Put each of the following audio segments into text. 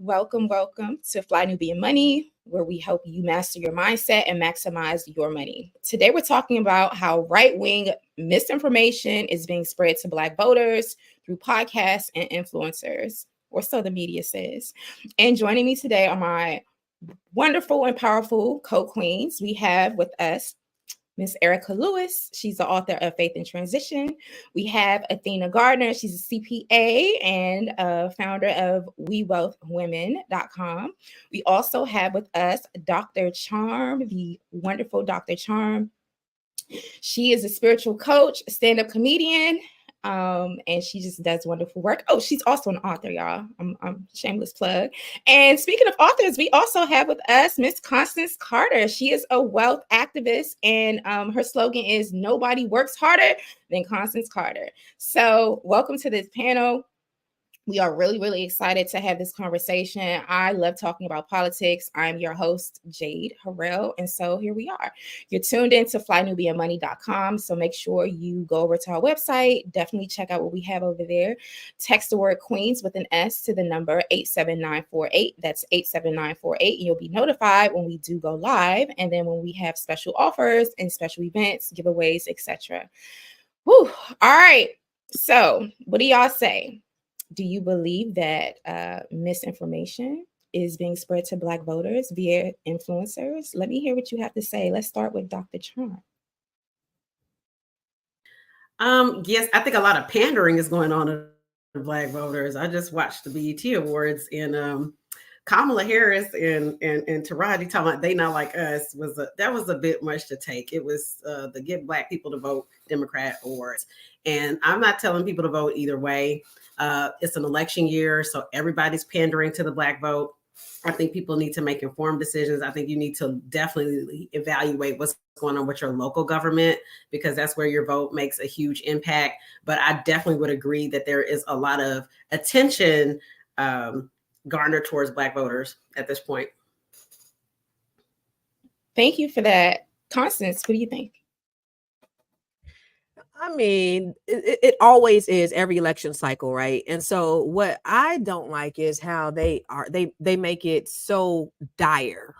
Welcome to Fly Nubian Money, where we help you master your mindset and maximize your money. Today, we're talking about how right wing misinformation is being spread to Black voters through podcasts and influencers, or so the media says. And joining me today are my wonderful and powerful co queens. We have with us Miss Erica Lewis. She's the author of Faith in Transition. We have Athena Gardner. She's a CPA and founder of WeWealthWomen.com. We also have with us Dr. Charm, the wonderful Dr. Charm. She is a spiritual coach, stand-up comedian, and she just does wonderful work. Oh, she's also an author, y'all. I'm shameless plug. And speaking of authors, we also have with us Miss Constance Carter. She is a wealth activist, and her slogan is "Nobody works harder than Constance Carter." So, welcome to this panel. We are really excited to have this conversation. I love talking about politics. I'm your host, Jade Harrell. And so here we are. You're tuned in to flynubianmoney.com. So make sure you go over to our website. Definitely check out what we have over there. Text the word Queens with an S to the number 87948. That's 87948. And you'll be notified when we do go live. And then when we have special offers and special events, giveaways, etc. All right. So what do y'all say? Do you believe that misinformation is being spread to Black voters via influencers? Let me hear what you have to say. Let's start with Dr. Charm. Yes, I think a lot of pandering is going on to Black voters. I just watched the BET Awards, and Kamala Harris and Taraji talking about they not like us that was a bit much to take. It was the Get Black People to Vote Democrat Awards, and I'm not telling people to vote either way. It's an election year, so everybody's pandering to the Black vote. I think people need to make informed decisions. I think you need to definitely evaluate what's going on with your local government, because that's where your vote makes a huge impact. But I definitely would agree that there is a lot of attention garnered towards Black voters at this point. Thank you for that. Constance, what do you think? I mean, it always is every election cycle, right? And so what I don't like is how they make it so dire.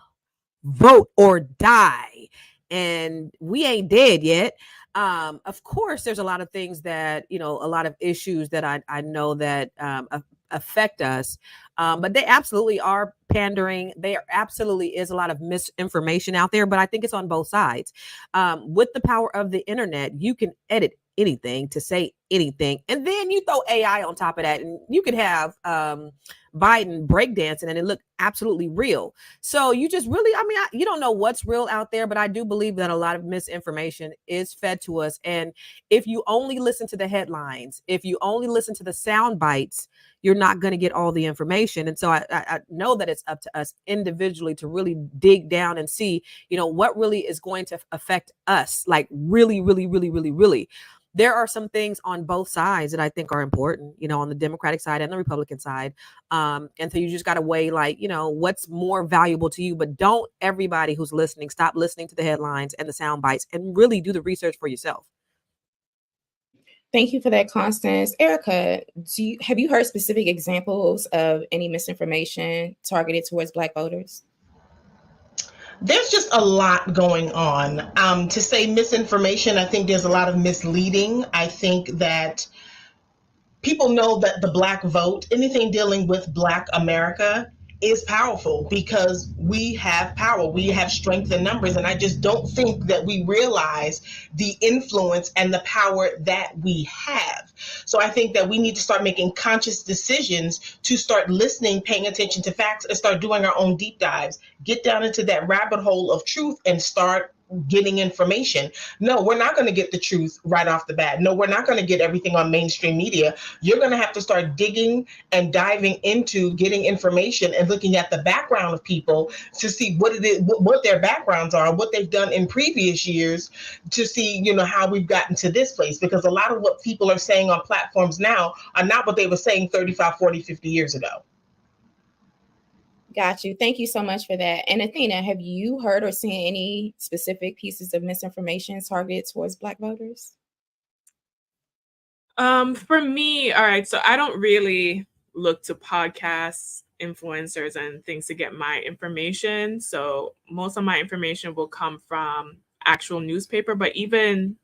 Vote or die. And we ain't dead yet. Of course, there's a lot of things that, a lot of issues that I know that affect us. But they absolutely are pandering. There absolutely is a lot of misinformation out there, but I think it's on both sides. With the power of the internet, you can edit anything to say anything. And then you throw AI on top of that, and you could have Biden breakdancing and it looked absolutely real. So you just really, you don't know what's real out there, but I do believe that a lot of misinformation is fed to us. And if you only listen to the headlines, if you only listen to the sound bites, you're not going to get all the information. And so I know that it's up to us individually to really dig down and see, what really is going to affect us, like really. There are some things on both sides that I think are important, on the Democratic side and the Republican side. And so you just got to weigh, what's more valuable to you. But don't everybody who's listening stop listening to the headlines and the sound bites and really do the research for yourself. Thank you for that, Constance. Erica, have you heard specific examples of any misinformation targeted towards Black voters? There's just a lot going on. To say misinformation, I think there's a lot of misleading. I think that people know that the Black vote, anything dealing with Black America, is powerful because we have power. We have strength in numbers. And I just don't think that we realize the influence and the power that we have. So I think that we need to start making conscious decisions to start listening, paying attention to facts, and start doing our own deep dives. Get down into that rabbit hole of truth and start getting information. No, we're not going to get the truth right off the bat. No, we're not going to get everything on mainstream media. You're going to have to start digging and diving into getting information and looking at the background of people to see what it is, what their backgrounds are, what they've done in previous years, to see, how we've gotten to this place. Because a lot of what people are saying on platforms now are not what they were saying 35, 40, 50 years ago. Got you. Thank you so much for that. And Athena, have you heard or seen any specific pieces of misinformation targeted towards Black voters? For me, all right, so I don't really look to podcasts influencers and things to get my information. So most of my information will come from actual newspaper, but even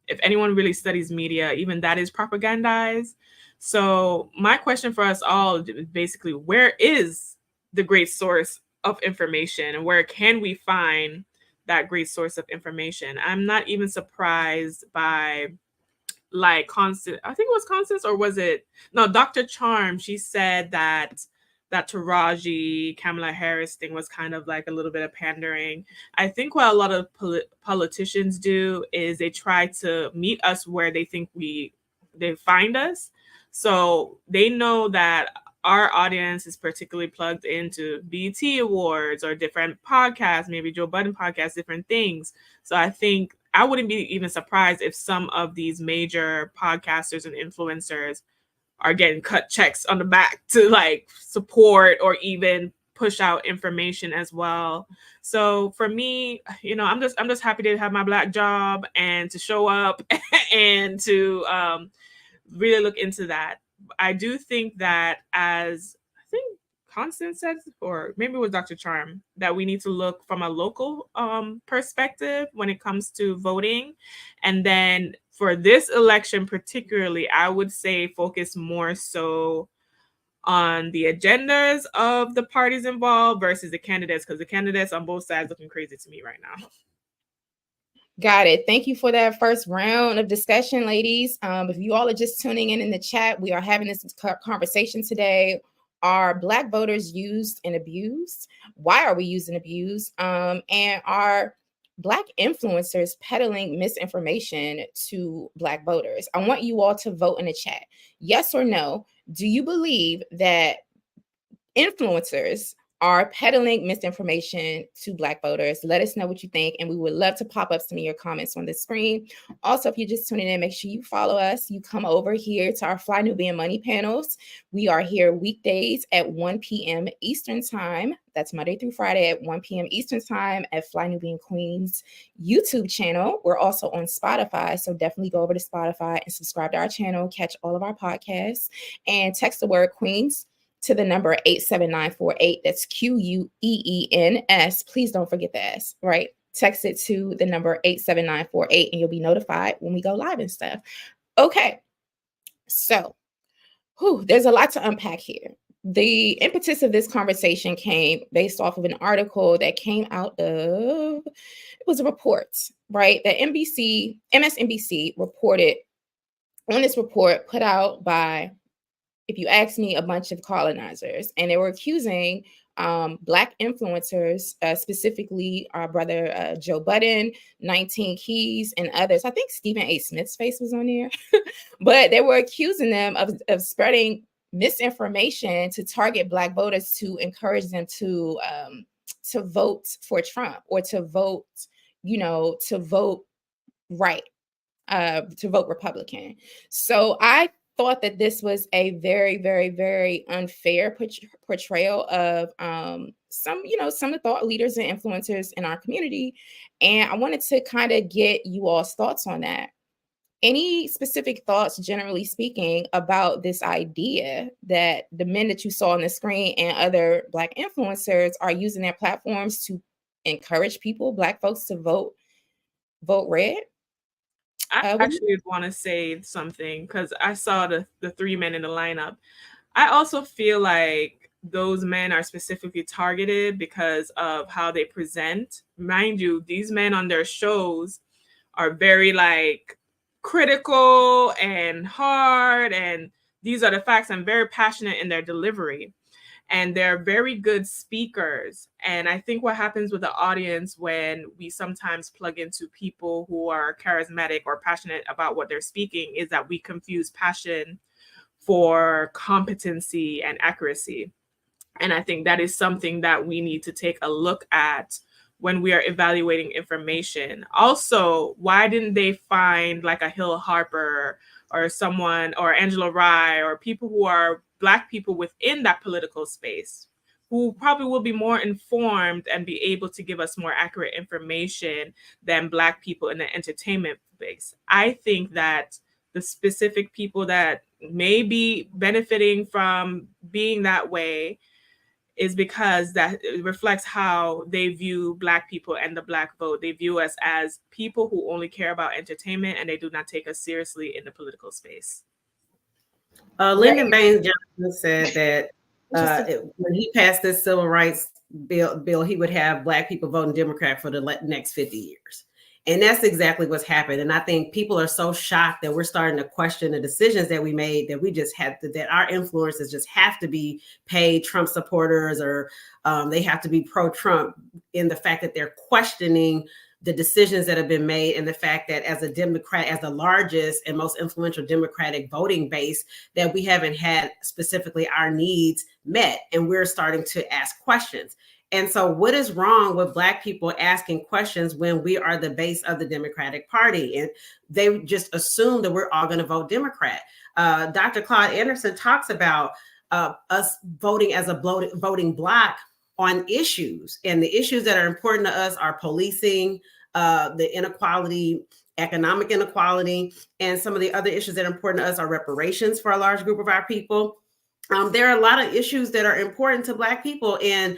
if anyone really studies media, even that is propagandized. So my question for us all is basically, where is the great source of information and where can we find that great source of information? I'm not even surprised by like Constance, I think it was Constance, or was it no, Dr. Charm. She said that Taraji Kamala Harris thing was kind of like a little bit of pandering. I think what a lot of politicians do is they try to meet us where they think they find us. So they know that our audience is particularly plugged into BET Awards or different podcasts, maybe Joe Budden podcasts, different things. So I think I wouldn't be even surprised if some of these major podcasters and influencers are getting cut checks on the back to like support or even push out information as well. So for me, I'm just happy to have my Black job and to show up and to really look into that. I do think that, as I think Constance said, or maybe it was Dr. Charm, that we need to look from a local perspective when it comes to voting. And then for this election particularly, I would say focus more so on the agendas of the parties involved versus the candidates, because the candidates on both sides looking crazy to me right now. Got it. Thank you for that first round of discussion, ladies. If you all are just tuning in the chat, we are having this conversation today. Are Black voters used and abused? Why are we used and abused? And are Black influencers peddling misinformation to Black voters? I want you all to vote in the chat. Yes or no? Do you believe that influencers are peddling misinformation to Black voters? Let us know what you think, and we would love to pop up some of your comments on the screen. Also, if you're just tuning in, make sure you follow us. You come over here to our Fly Nubian Money panels. We are here weekdays at 1 p.m. Eastern Time. That's Monday through Friday at 1 p.m. Eastern Time at Fly Nubian Queens YouTube channel. We're also on Spotify, so definitely go over to Spotify and subscribe to our channel, catch all of our podcasts, and text the word Queens to the number 87948. That's QUEENS. Please don't forget the S, right? Text it to the number 87948 and you'll be notified when we go live and stuff. Okay. So, there's a lot to unpack here. The impetus of this conversation came based off of an article that came out of, it was a report, right? That MSNBC reported on this report put out by, if you ask me, a bunch of colonizers, and they were accusing Black influencers, specifically our brother Joe Budden, 19 Keys, and others. I think Stephen A. Smith's face was on there, but they were accusing them of spreading misinformation to target Black voters to encourage them to vote for Trump or to vote, to vote right, to vote Republican. So I thought that this was a very, very, very unfair portrayal of some of the thought leaders and influencers in our community. And I wanted to kind of get you all's thoughts on that. Any specific thoughts, generally speaking, about this idea that the men that you saw on the screen and other Black influencers are using their platforms to encourage people, Black folks, to vote red? I actually want to say something because I saw the three men in the lineup. I also feel like those men are specifically targeted because of how they present. Mind you, these men on their shows are very like critical and hard, and these are the facts, and very passionate in their delivery. And they're very good speakers. And I think what happens with the audience when we sometimes plug into people who are charismatic or passionate about what they're speaking is that we confuse passion for competency and accuracy. And I think that is something that we need to take a look at when we are evaluating information. Also, why didn't they find like a Hill Harper or someone, or Angela Rye, or people who are Black people within that political space who probably will be more informed and be able to give us more accurate information than Black people in the entertainment space? I think that the specific people that may be benefiting from being that way is because that it reflects how they view Black people and the Black vote. They view us as people who only care about entertainment, and they do not take us seriously in the political space. Lyndon Baines Johnson said that when he passed this civil rights bill, he would have Black people voting Democrat for the next 50 years. And that's exactly what's happened. And I think people are so shocked that we're starting to question the decisions that we made, that we just had to, that our influencers just have to be paid Trump supporters, or they have to be pro-Trump, in the fact that they're questioning the decisions that have been made, and the fact that as a Democrat, as the largest and most influential Democratic voting base, that we haven't had specifically our needs met, and we're starting to ask questions. And so what is wrong with Black people asking questions when we are the base of the Democratic Party? And they just assume that we're all going to vote Democrat. Dr. Claude Anderson talks about us voting as a voting bloc on issues. And the issues that are important to us are policing, the inequality, economic inequality, and some of the other issues that are important to us are reparations for a large group of our people. There are a lot of issues that are important to Black people, and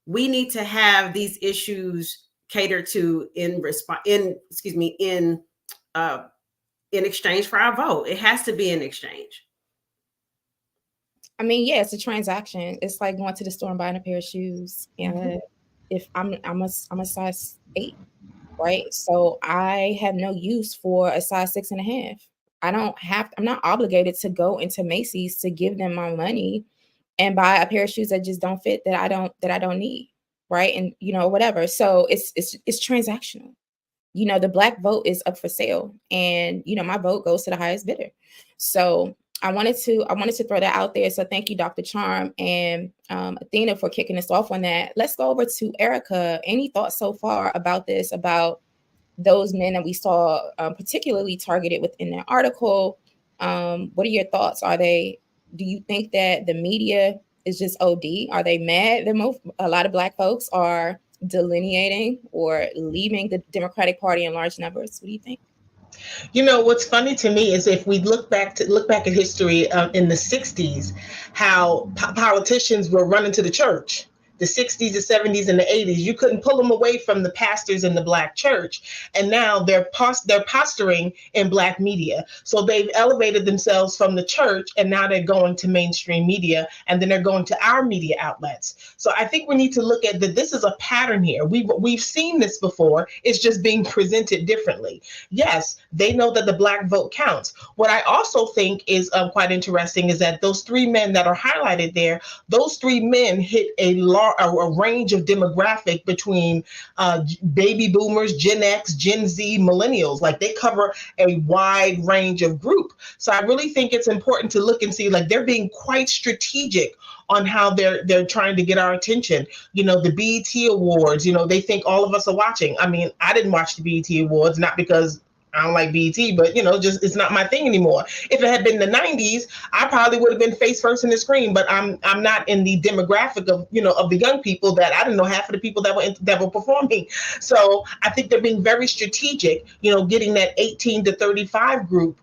we need to have these issues catered to in exchange for our vote. It has to be in exchange. I mean, yeah, it's a transaction. It's like going to the store and buying a pair of shoes. And if I'm a size 8, right? So I have no use for a size 6.5. I'm not obligated to go into Macy's to give them my money and buy a pair of shoes that just don't fit, that I don't need, right? And whatever. So it's transactional. The Black vote is up for sale, and my vote goes to the highest bidder. So I wanted to throw that out there. So thank you, Dr. Charm and Athena, for kicking us off on that. Let's go over to Erica. Any thoughts so far about this, about those men that we saw particularly targeted within that article? What are your thoughts? Do you think that the media is just OD? Are they mad that a lot of Black folks are delineating or leaving the Democratic Party in large numbers? What do you think? What's funny to me is if we look back at history in the 60s, how politicians were running to the church. The 60s, the 70s, and the 80s, you couldn't pull them away from the pastors in the Black church. And now they're posturing in Black media. So they've elevated themselves from the church, and now they're going to mainstream media, and then they're going to our media outlets. So I think we need to look at that. This is a pattern here. We've seen this before. It's just being presented differently. Yes, they know that the Black vote counts. What I also think is quite interesting is that those 3 men that are highlighted there, those 3 men hit a range of demographic between baby boomers, Gen X, Gen Z, millennials. Like, they cover a wide range of group. So I really think it's important to look and see, like, they're being quite strategic on how they're trying to get our attention. The BET Awards, they think all of us are watching. I mean, I didn't watch the BET Awards, not because I don't like BET, but just it's not my thing anymore. If it had been the 90s, I probably would have been face first in the screen. But I'm not in the demographic of of the young people, that I didn't know half of the people that were performing. So I think they're being very strategic, getting that 18 to 35 group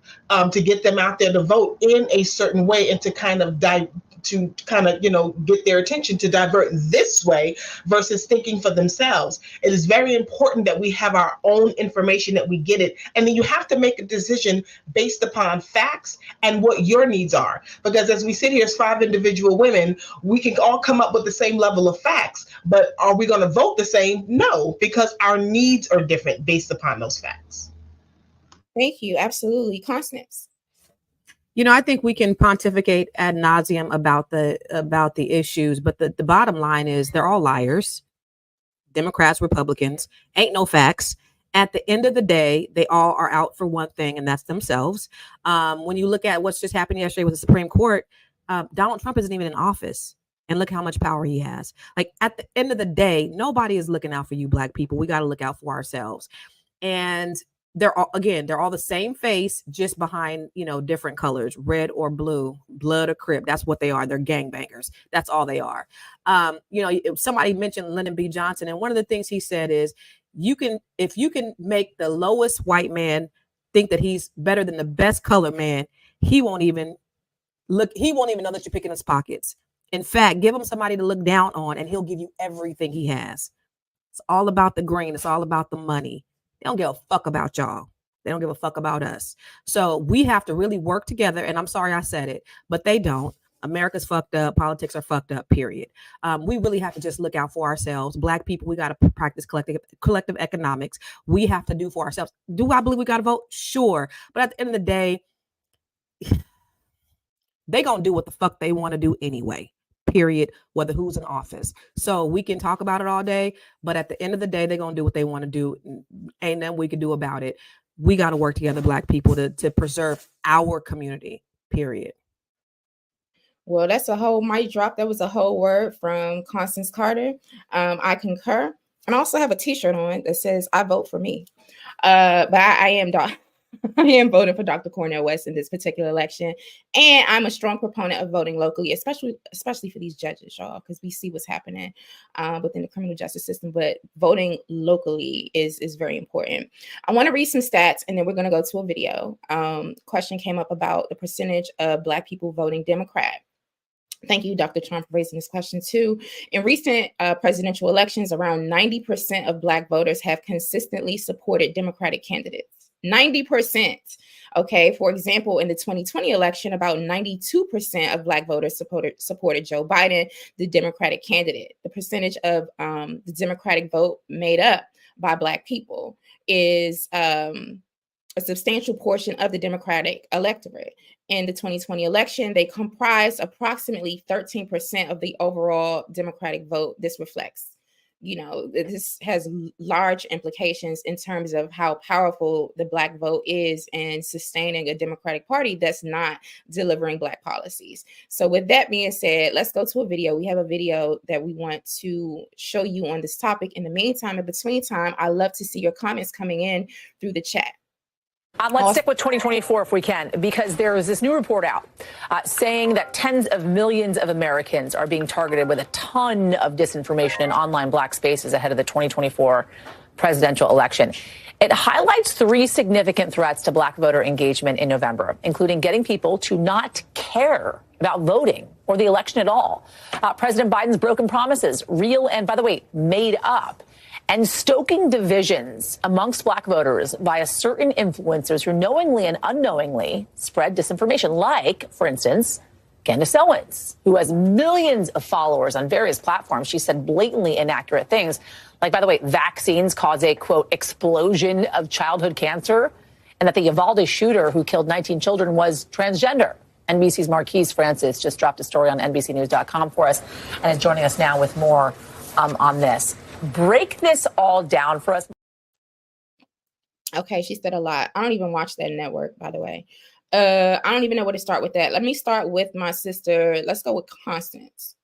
to get them out there to vote in a certain way, and to kind of get their attention, to divert this way versus thinking for themselves. It is very important that we have our own information, that we get it. And then you have to make a decision based upon facts and what your needs are. Because as we sit here as 5 individual women, we can all come up with the same level of facts, but are we going to vote the same? No, because our needs are different based upon those facts. Thank you. Absolutely. Constance. I think we can pontificate ad nauseum about the issues, but the bottom line is they're all liars. Democrats, Republicans, ain't no facts. At the end of the day, they all are out for one thing, and that's themselves. When you look at what's just happened yesterday with the Supreme Court, Donald Trump isn't even in office, and look how much power he has. Like, at the end of the day, nobody is looking out for you, Black people. We got to look out for ourselves. And they're all the same face, just behind, different colors, red or blue, blood or Crip. That's what they are. They're gangbangers. That's all they are. Somebody mentioned Lyndon B. Johnson, and one of the things he said is, if you can make the lowest white man think that he's better than the best colored man, he won't even know that you're picking his pockets. In fact, give him somebody to look down on and he'll give you everything he has. It's all about the green. It's all about the money. They don't give a fuck about y'all. They don't give a fuck about us. So we have to really work together. And I'm sorry I said it, but they don't. America's fucked up. Politics are fucked up, period. We really have to just look out for ourselves. Black people, we got to practice collective economics. We have to do for ourselves. Do I believe we got to vote? Sure. But at the end of the day, they going to do what the fuck they want to do anyway, period, whether who's in office. So we can talk about it all day, but at the end of the day, they're going to do what they want to do. Ain't nothing we can do about it. We got to work together, Black people, to preserve our community, period. Well, that's a whole mic drop. That was a whole word from Constance Carter. I concur. And I also have a t-shirt on that says, I vote for me. But I am voting for Dr. Cornel West in this particular election. And I'm a strong proponent of voting locally, especially for these judges, y'all, because we see what's happening within the criminal justice system. But voting locally is very important. I want to read some stats, and then we're going to go to a video. Question came up about the percentage of Black people voting Democrat. Thank you, Dr. Trump, for raising this question too. In recent presidential elections, around 90% of Black voters have consistently supported Democratic candidates. 90%. Okay. For example, in the 2020 election, about 92% of Black voters supported Joe Biden, the Democratic candidate. The percentage of the Democratic vote made up by Black people is a substantial portion of the Democratic electorate. In the 2020 election, they comprised approximately 13% of the overall Democratic vote. This reflects, this has large implications in terms of how powerful the Black vote is in sustaining a Democratic Party that's not delivering Black policies. So with that being said, let's go to a video. We have a video that we want to show you on this topic. In the meantime, in between time, I love to see your comments coming in through the chat. Let's stick with 2024 if we can, because there is this new report out saying that tens of millions of Americans are being targeted with a ton of disinformation in online Black spaces ahead of the 2024 presidential election. It highlights 3 significant threats to Black voter engagement in November, including getting people to not care about voting or the election at all. President Biden's broken promises, real and, by the way, made up, and stoking divisions amongst Black voters via certain influencers who knowingly and unknowingly spread disinformation, like, for instance, Candace Owens, who has millions of followers on various platforms. She said blatantly inaccurate things, like, by the way, vaccines cause a, quote, explosion of childhood cancer, and that the Uvalde shooter who killed 19 children was transgender. NBC's Marquise Francis just dropped a story on NBCnews.com for us and is joining us now with more on this. Break this all down for us. Okay, she said a lot. I don't even watch that network, by the way. I don't even know where to start with that. Let me start with my sister. Let's go with Constance.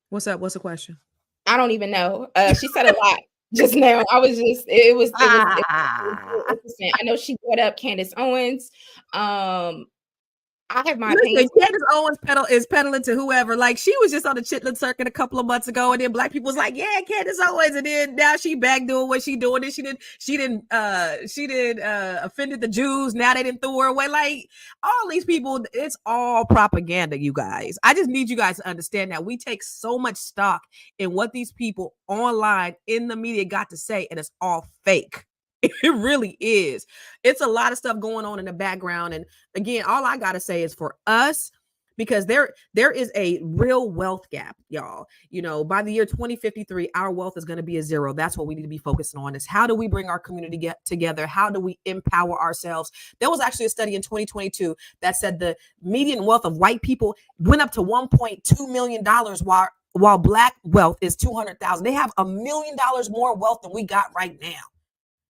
What's up? What's the question? I don't even know. She said a lot just now. It was interesting. I know she brought up Candace Owens. I have my opinion. Candace Owens is peddling to whoever. Like, she was just on the chitlin circuit a couple of months ago, and then Black people was like, "Yeah, Candace Owens," and then now she back doing what she doing. And she didn't offended the Jews. Now they didn't throw her away. Like, all these people, it's all propaganda, you guys. I just need you guys to understand that we take so much stock in what these people online in the media got to say, and it's all fake. It really is. It's a lot of stuff going on in the background. And again, all I got to say is for us, because there is a real wealth gap, y'all. By the year 2053, our wealth is going to be a 0. That's what we need to be focusing on, is how do we bring our community together? How do we empower ourselves? There was actually a study in 2022 that said the median wealth of white people went up to $1.2 million while Black wealth is $200,000. They have $1 million more wealth than we got right now.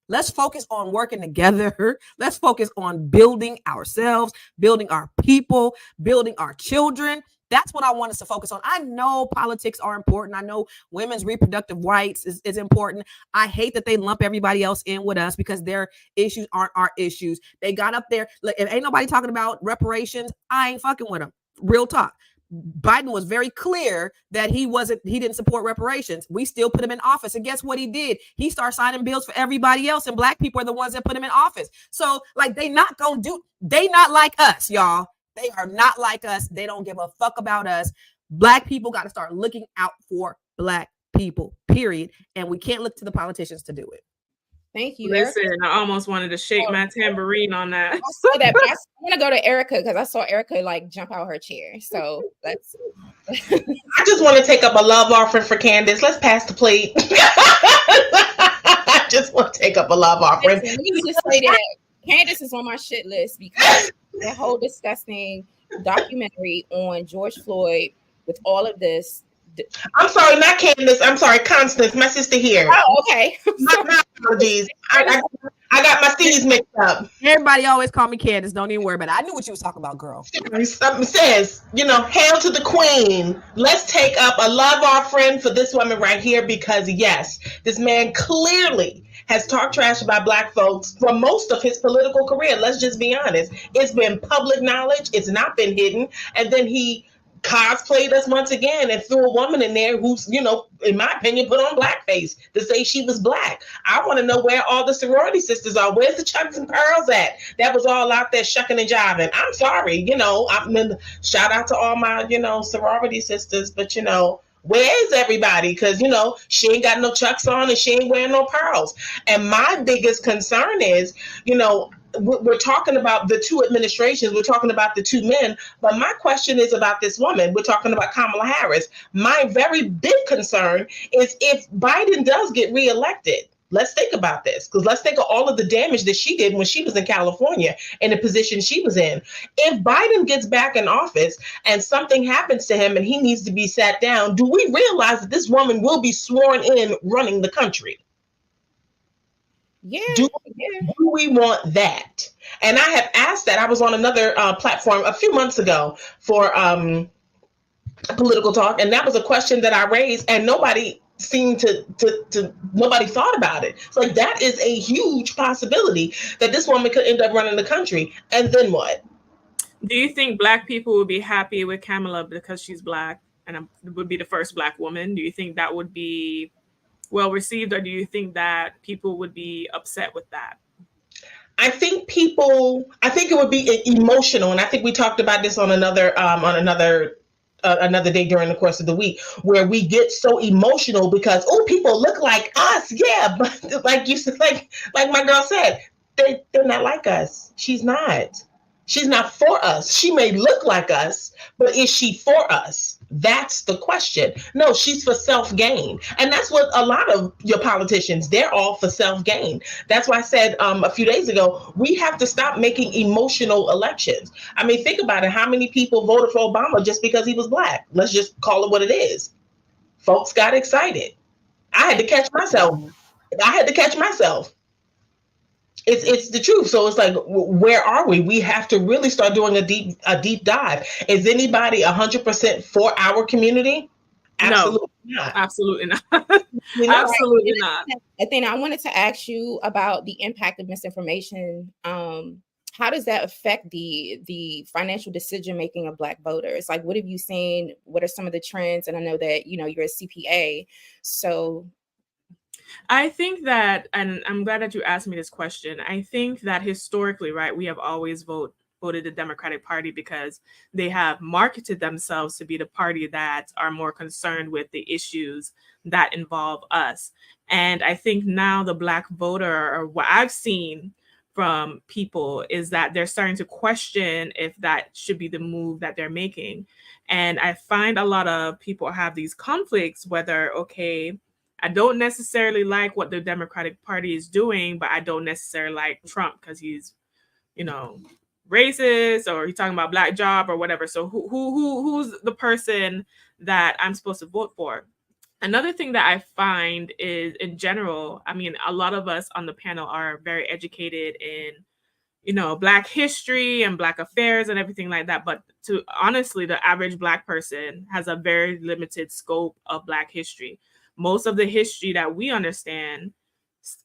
Let's focus on working together. Let's focus on building ourselves, building our people, building our children. That's what I want us to focus on. I know politics are important. I know women's reproductive rights is important. I hate that they lump everybody else in with us because their issues aren't our issues. They got up there. Like, if ain't nobody talking about reparations, I ain't fucking with them. Real talk. Biden was very clear that he didn't support reparations. We still put him in office. And guess what he did? He started signing bills for everybody else. And Black people are the ones that put him in office. So, like, they not like us, y'all. They are not like us. They don't give a fuck about us. Black people got to start looking out for Black people, period. And we can't look to the politicians to do it. Thank you, Listen, Erica. I almost wanted to shake my tambourine on that. I saw that, but I want to go to Erica because I saw Erica like jump out her chair. So let's. I just want to take up a love offering for Candace. Let's pass the plate. I just want to take up a love offering. Listen, let me just say that Candace is on my shit list because that whole disgusting documentary on George Floyd with all of this. I'm sorry, not Candace. I'm sorry, Constance, my sister here. Oh, okay. My apologies. I got my C's mixed up. Everybody always call me Candace. Don't even worry about it. I knew what you was talking about, girl. Something says, hail to the queen. Let's take up a love offering for this woman right here because, yes, this man clearly has talked trash about Black folks for most of his political career. Let's just be honest. It's been public knowledge. It's not been hidden. And then he cosplayed us once again and threw a woman in there who's, in my opinion, put on blackface to say she was Black. I want to know where all the sorority sisters are. Where's the chucks and pearls at? That was all out there shucking and jiving. I'm sorry, shout out to all my, sorority sisters, but where is everybody? Because, she ain't got no chucks on and she ain't wearing no pearls. And my biggest concern is, we're talking about the two administrations. We're talking about the two men. But my question is about this woman. We're talking about Kamala Harris. My very big concern is if Biden does get reelected. Let's think about this, because let's think of all of the damage that she did when she was in California in the position she was in. If Biden gets back in office and something happens to him and he needs to be sat down, do we realize that this woman will be sworn in running the country? Yeah. Do we want that? And I have asked that. I was on another platform a few months ago for political talk, and that was a question that I raised, and nobody seemed to nobody thought about it. It's like that is a huge possibility that this woman could end up running the country. And then what? Do you think Black people would be happy with Kamala because she's Black and would be the first Black woman? Do you think that would be well received, or do you think that people would be upset with that? I think it would be emotional, and I think we talked about this on another day during the course of the week, where we get so emotional because people look like us, yeah, but like you said, like my girl said, they're not like us. She's not for us. She may look like us, but is she for us? That's the question. No, she's for self-gain. And that's what a lot of your politicians, they're all for self-gain. That's why I said a few days ago, we have to stop making emotional elections. I mean, think about it. How many people voted for Obama just because he was Black? Let's just call it what it is. Folks got excited. I had to catch myself. It's the truth. So it's like, where are we? We have to really start doing a deep dive. Is anybody 100% for our community? Absolutely not. Absolutely not. Absolutely not. Athena, I wanted to ask you about the impact of misinformation. How does that affect the financial decision making of Black voters? Like, what have you seen? What are some of the trends? And I know that you're a CPA, so. I think that, and I'm glad that you asked me this question. I think that historically, right, we have always voted the Democratic Party because they have marketed themselves to be the party that are more concerned with the issues that involve us. And I think now the Black voter, or what I've seen from people, is that they're starting to question if that should be the move that they're making. And I find a lot of people have these conflicts, whether, okay, I don't necessarily like what the Democratic Party is doing, but I don't necessarily like Trump because he's, racist, or he's talking about black job or whatever. So who's the person that I'm supposed to vote for? Another thing that I find is, in general, I mean, a lot of us on the panel are very educated in, Black history and Black affairs and everything like that. But honestly, the average Black person has a very limited scope of Black history. Most of the history that we understand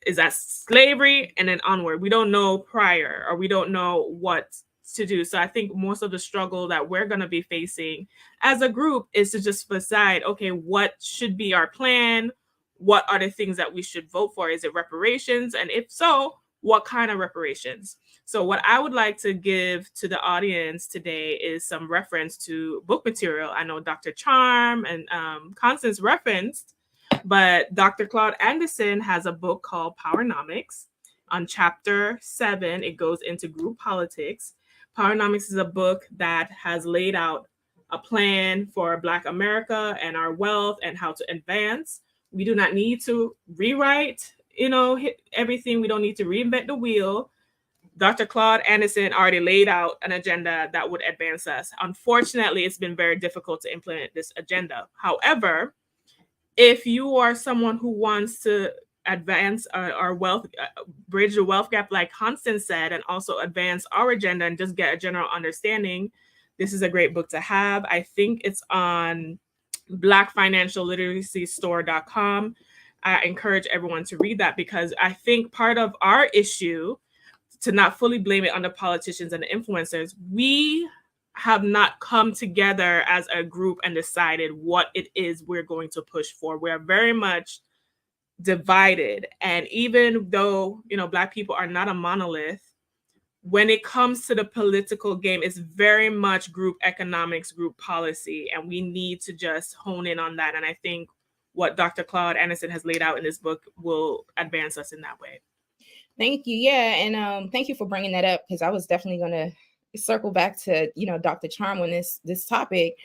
is at slavery and then onward. We don't know prior, or we don't know what to do. So I think most of the struggle that we're going to be facing as a group is to just decide, okay, what should be our plan? What are the things that we should vote for? Is it reparations? And if so, what kind of reparations? So what I would like to give to the audience today is some reference to book material. I know Dr. Charm and Constance referenced, but Dr. Claude Anderson has a book called Powernomics. On chapter 7, it goes into group politics. Powernomics is a book that has laid out a plan for Black America and our wealth and how to advance. We do not need to rewrite, everything. We don't need to reinvent the wheel. Dr. Claude Anderson already laid out an agenda that would advance us. Unfortunately, it's been very difficult to implement this agenda. However, if you are someone who wants to advance our wealth, bridge the wealth gap, like Constance said, and also advance our agenda and just get a general understanding, this is a great book to have. I think it's on blackfinancialliteracystore.com. I encourage everyone to read that, because I think part of our issue, to not fully blame it on the politicians and the influencers, we have not come together as a group and decided what it is we're going to push for. We're very much divided. And even though, Black people are not a monolith, when it comes to the political game, it's very much group economics, group policy, and we need to just hone in on that. And I think what Dr. Claude Anderson has laid out in this book will advance us in that way. Thank you. Yeah. And thank you for bringing that up, because I was definitely going to circle back to, Dr. Charm on this topic.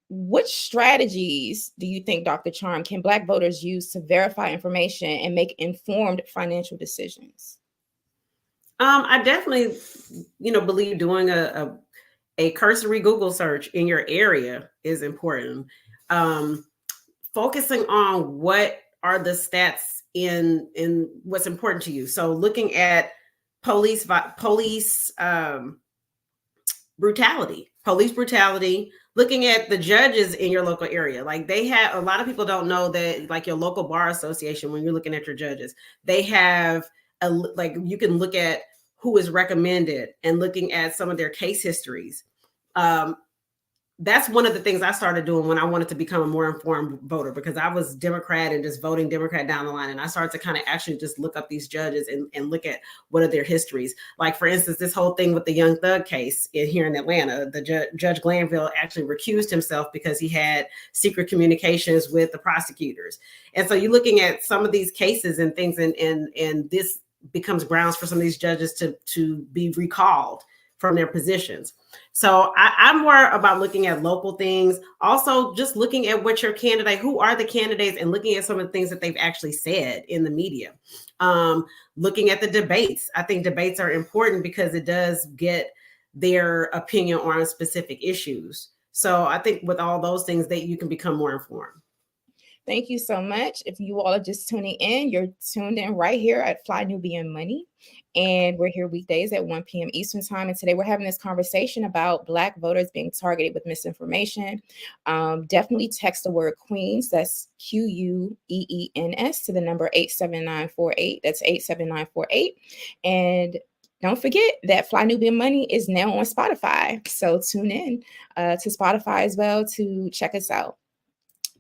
Which strategies do you think, Dr. Charm, can Black voters use to verify information and make informed financial decisions? I definitely, believe doing a cursory Google search in your area is important. Focusing on what are the stats in what's important to you. So looking at police brutality, looking at the judges in your local area. Like, they have, a lot of people don't know that, like, your local bar association, when you're looking at your judges, they have you can look at who is recommended and looking at some of their case histories. That's one of the things I started doing when I wanted to become a more informed voter, because I was Democrat and just voting Democrat down the line. And I started to kind of actually just look up these judges and look at what are their histories. Like, for instance, this whole thing with the Young Thug case here in Atlanta, the Judge Glanville actually recused himself because he had secret communications with the prosecutors. And so you're looking at some of these cases and things, and this becomes grounds for some of these judges to be recalled from their positions. So I'm more about looking at local things. Also, just looking at what your candidate, who are the candidates, and looking at some of the things that they've actually said in the media. Looking at the debates. I think debates are important because it does get their opinion on specific issues. So I think with all those things, that you can become more informed. Thank you so much. If you all are just tuning in, you're tuned in right here at Fly Nubian Money. And we're here weekdays at 1 p.m. Eastern time. And today we're having this conversation about Black voters being targeted with misinformation. Definitely text the word Queens, that's QUEENS, to the number 87948. That's 87948. And don't forget that Fly Nubian Money is now on Spotify. So tune in to Spotify as well to check us out.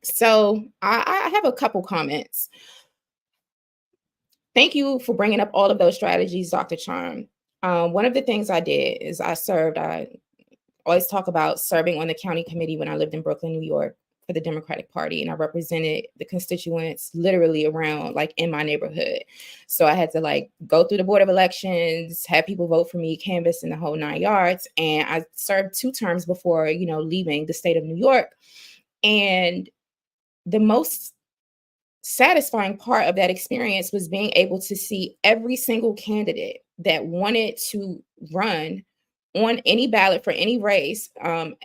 So I have a couple comments. Thank you for bringing up all of those strategies, Dr. Charm. One of the things I did is I always talk about serving on the county committee when I lived in Brooklyn, New York, for the Democratic Party. And I represented the constituents literally around, like, in my neighborhood. So I had to go through the Board of Elections, have people vote for me, canvass in the whole 9 yards. And I served 2 terms before, leaving the state of New York. And the most satisfying part of that experience was being able to see every single candidate that wanted to run on any ballot for any race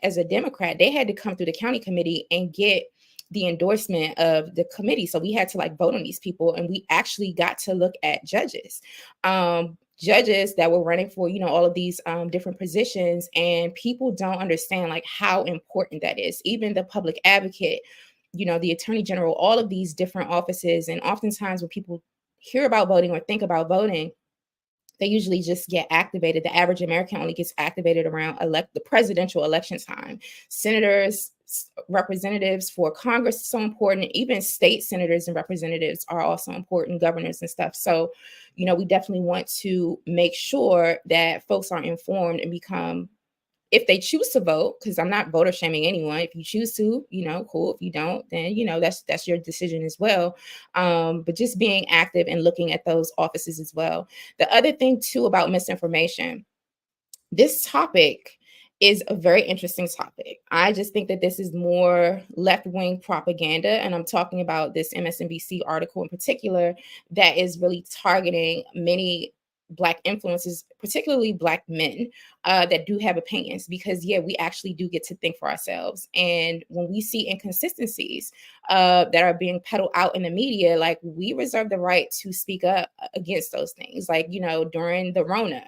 as a Democrat. They had to come through the county committee and get the endorsement of the committee. So we had to vote on these people, and we actually got to look at judges. Judges that were running for, all of these different positions, and people don't understand how important that is. Even the public advocate, the attorney general, all of these different offices. And oftentimes when people hear about voting or think about voting, They usually just get activated. The average American only gets activated around the presidential election time. Senators, representatives for Congress is so important. Even state senators and representatives are also important, governors and stuff. So, we definitely want to make sure that folks are informed and become, if they choose to vote, because I'm not voter shaming anyone. If you choose to, cool. If you don't, then, that's your decision as well. But just being active and looking at those offices as well. The other thing too about misinformation, this topic is a very interesting topic. I just think that this is more left-wing propaganda. And I'm talking about this MSNBC article in particular that is really targeting many Black influencers, particularly Black men that do have opinions, because we actually do get to think for ourselves. And when we see inconsistencies that are being peddled out in the media, like, we reserve the right to speak up against those things. Like, during the Rona,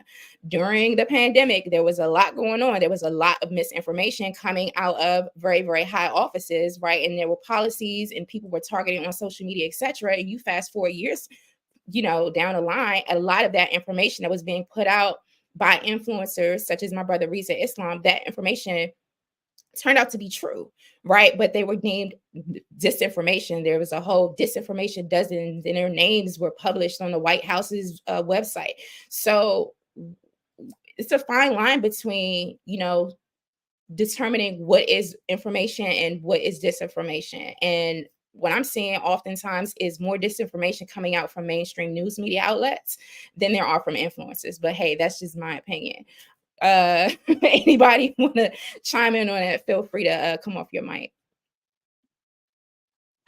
during the pandemic, there was a lot going on. There was a lot of misinformation coming out of very, very high offices, right? And there were policies and people were targeting on social media, etc. And you fast forward years, down the line, a lot of that information that was being put out by influencers such as my brother Riza Islam, that information turned out to be true, right? But they were named disinformation. There was a whole disinformation dozen, and their names were published on the White House's website. So it's a fine line between, determining what is information and what is disinformation. And what I'm seeing oftentimes is more disinformation coming out from mainstream news media outlets than there are from influencers. But hey, that's just my opinion. Anybody want to chime in on it? Feel free to come off your mic.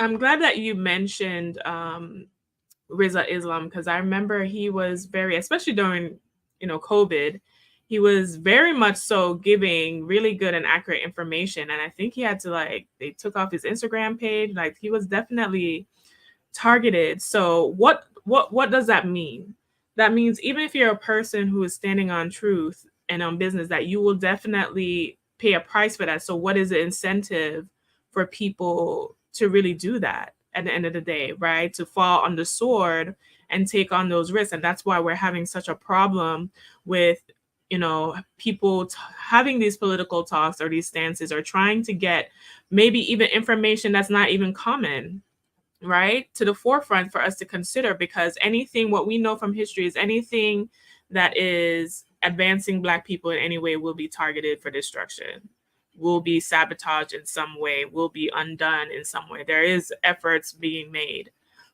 I'm glad that you mentioned Riza Islam, because I remember he was very, especially during COVID, he was very much so giving really good and accurate information. And I think he had to they took off his Instagram page. Like, he was definitely targeted. So what does that mean? That means even if you're a person who is standing on truth and on business, that you will definitely pay a price for that. So what is the incentive for people to really do that at the end of the day, right? To fall on the sword and take on those risks. And that's why we're having such a problem with people having these political talks or these stances, or trying to get maybe even information that's not even common, right, to the forefront for us to consider. Because what we know from history is anything that is advancing Black people in any way will be targeted for destruction, will be sabotaged in some way, will be undone in some way. There is efforts being made.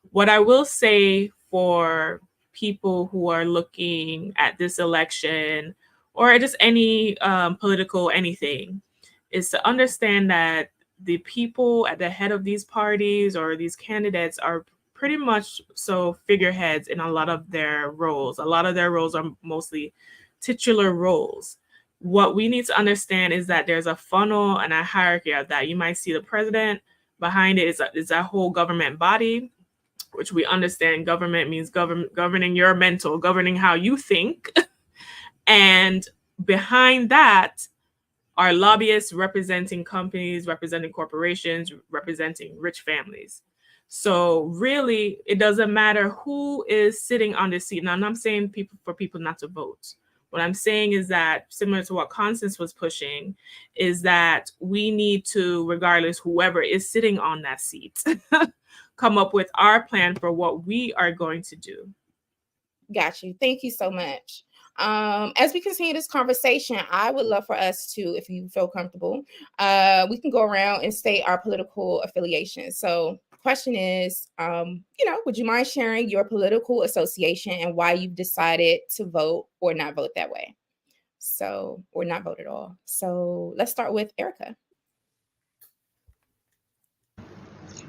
What I will say for people who are looking at this election, or just any political anything, is to understand that the people at the head of these parties or these candidates are pretty much so figureheads in a lot of their roles. A lot of their roles are mostly titular roles. What we need to understand is that there's a funnel and a hierarchy of that. You might see the president. Behind it is a whole government body, which we understand government means governing your mental, governing how you think. And behind that are lobbyists representing companies, representing corporations, representing rich families. So really, it doesn't matter who is sitting on this seat. Now, I'm not saying for people not to vote. What I'm saying is that, similar to what Constance was pushing, is that we need to, regardless whoever is sitting on that seat, come up with our plan for what we are going to do. Got you. Thank you so much. As we continue this conversation, I would love for us to, if you feel comfortable, we can go around and state our political affiliations. So question is, would you mind sharing your political association and why you've decided to vote or not vote that way? So, or not vote at all. So let's start with Erica.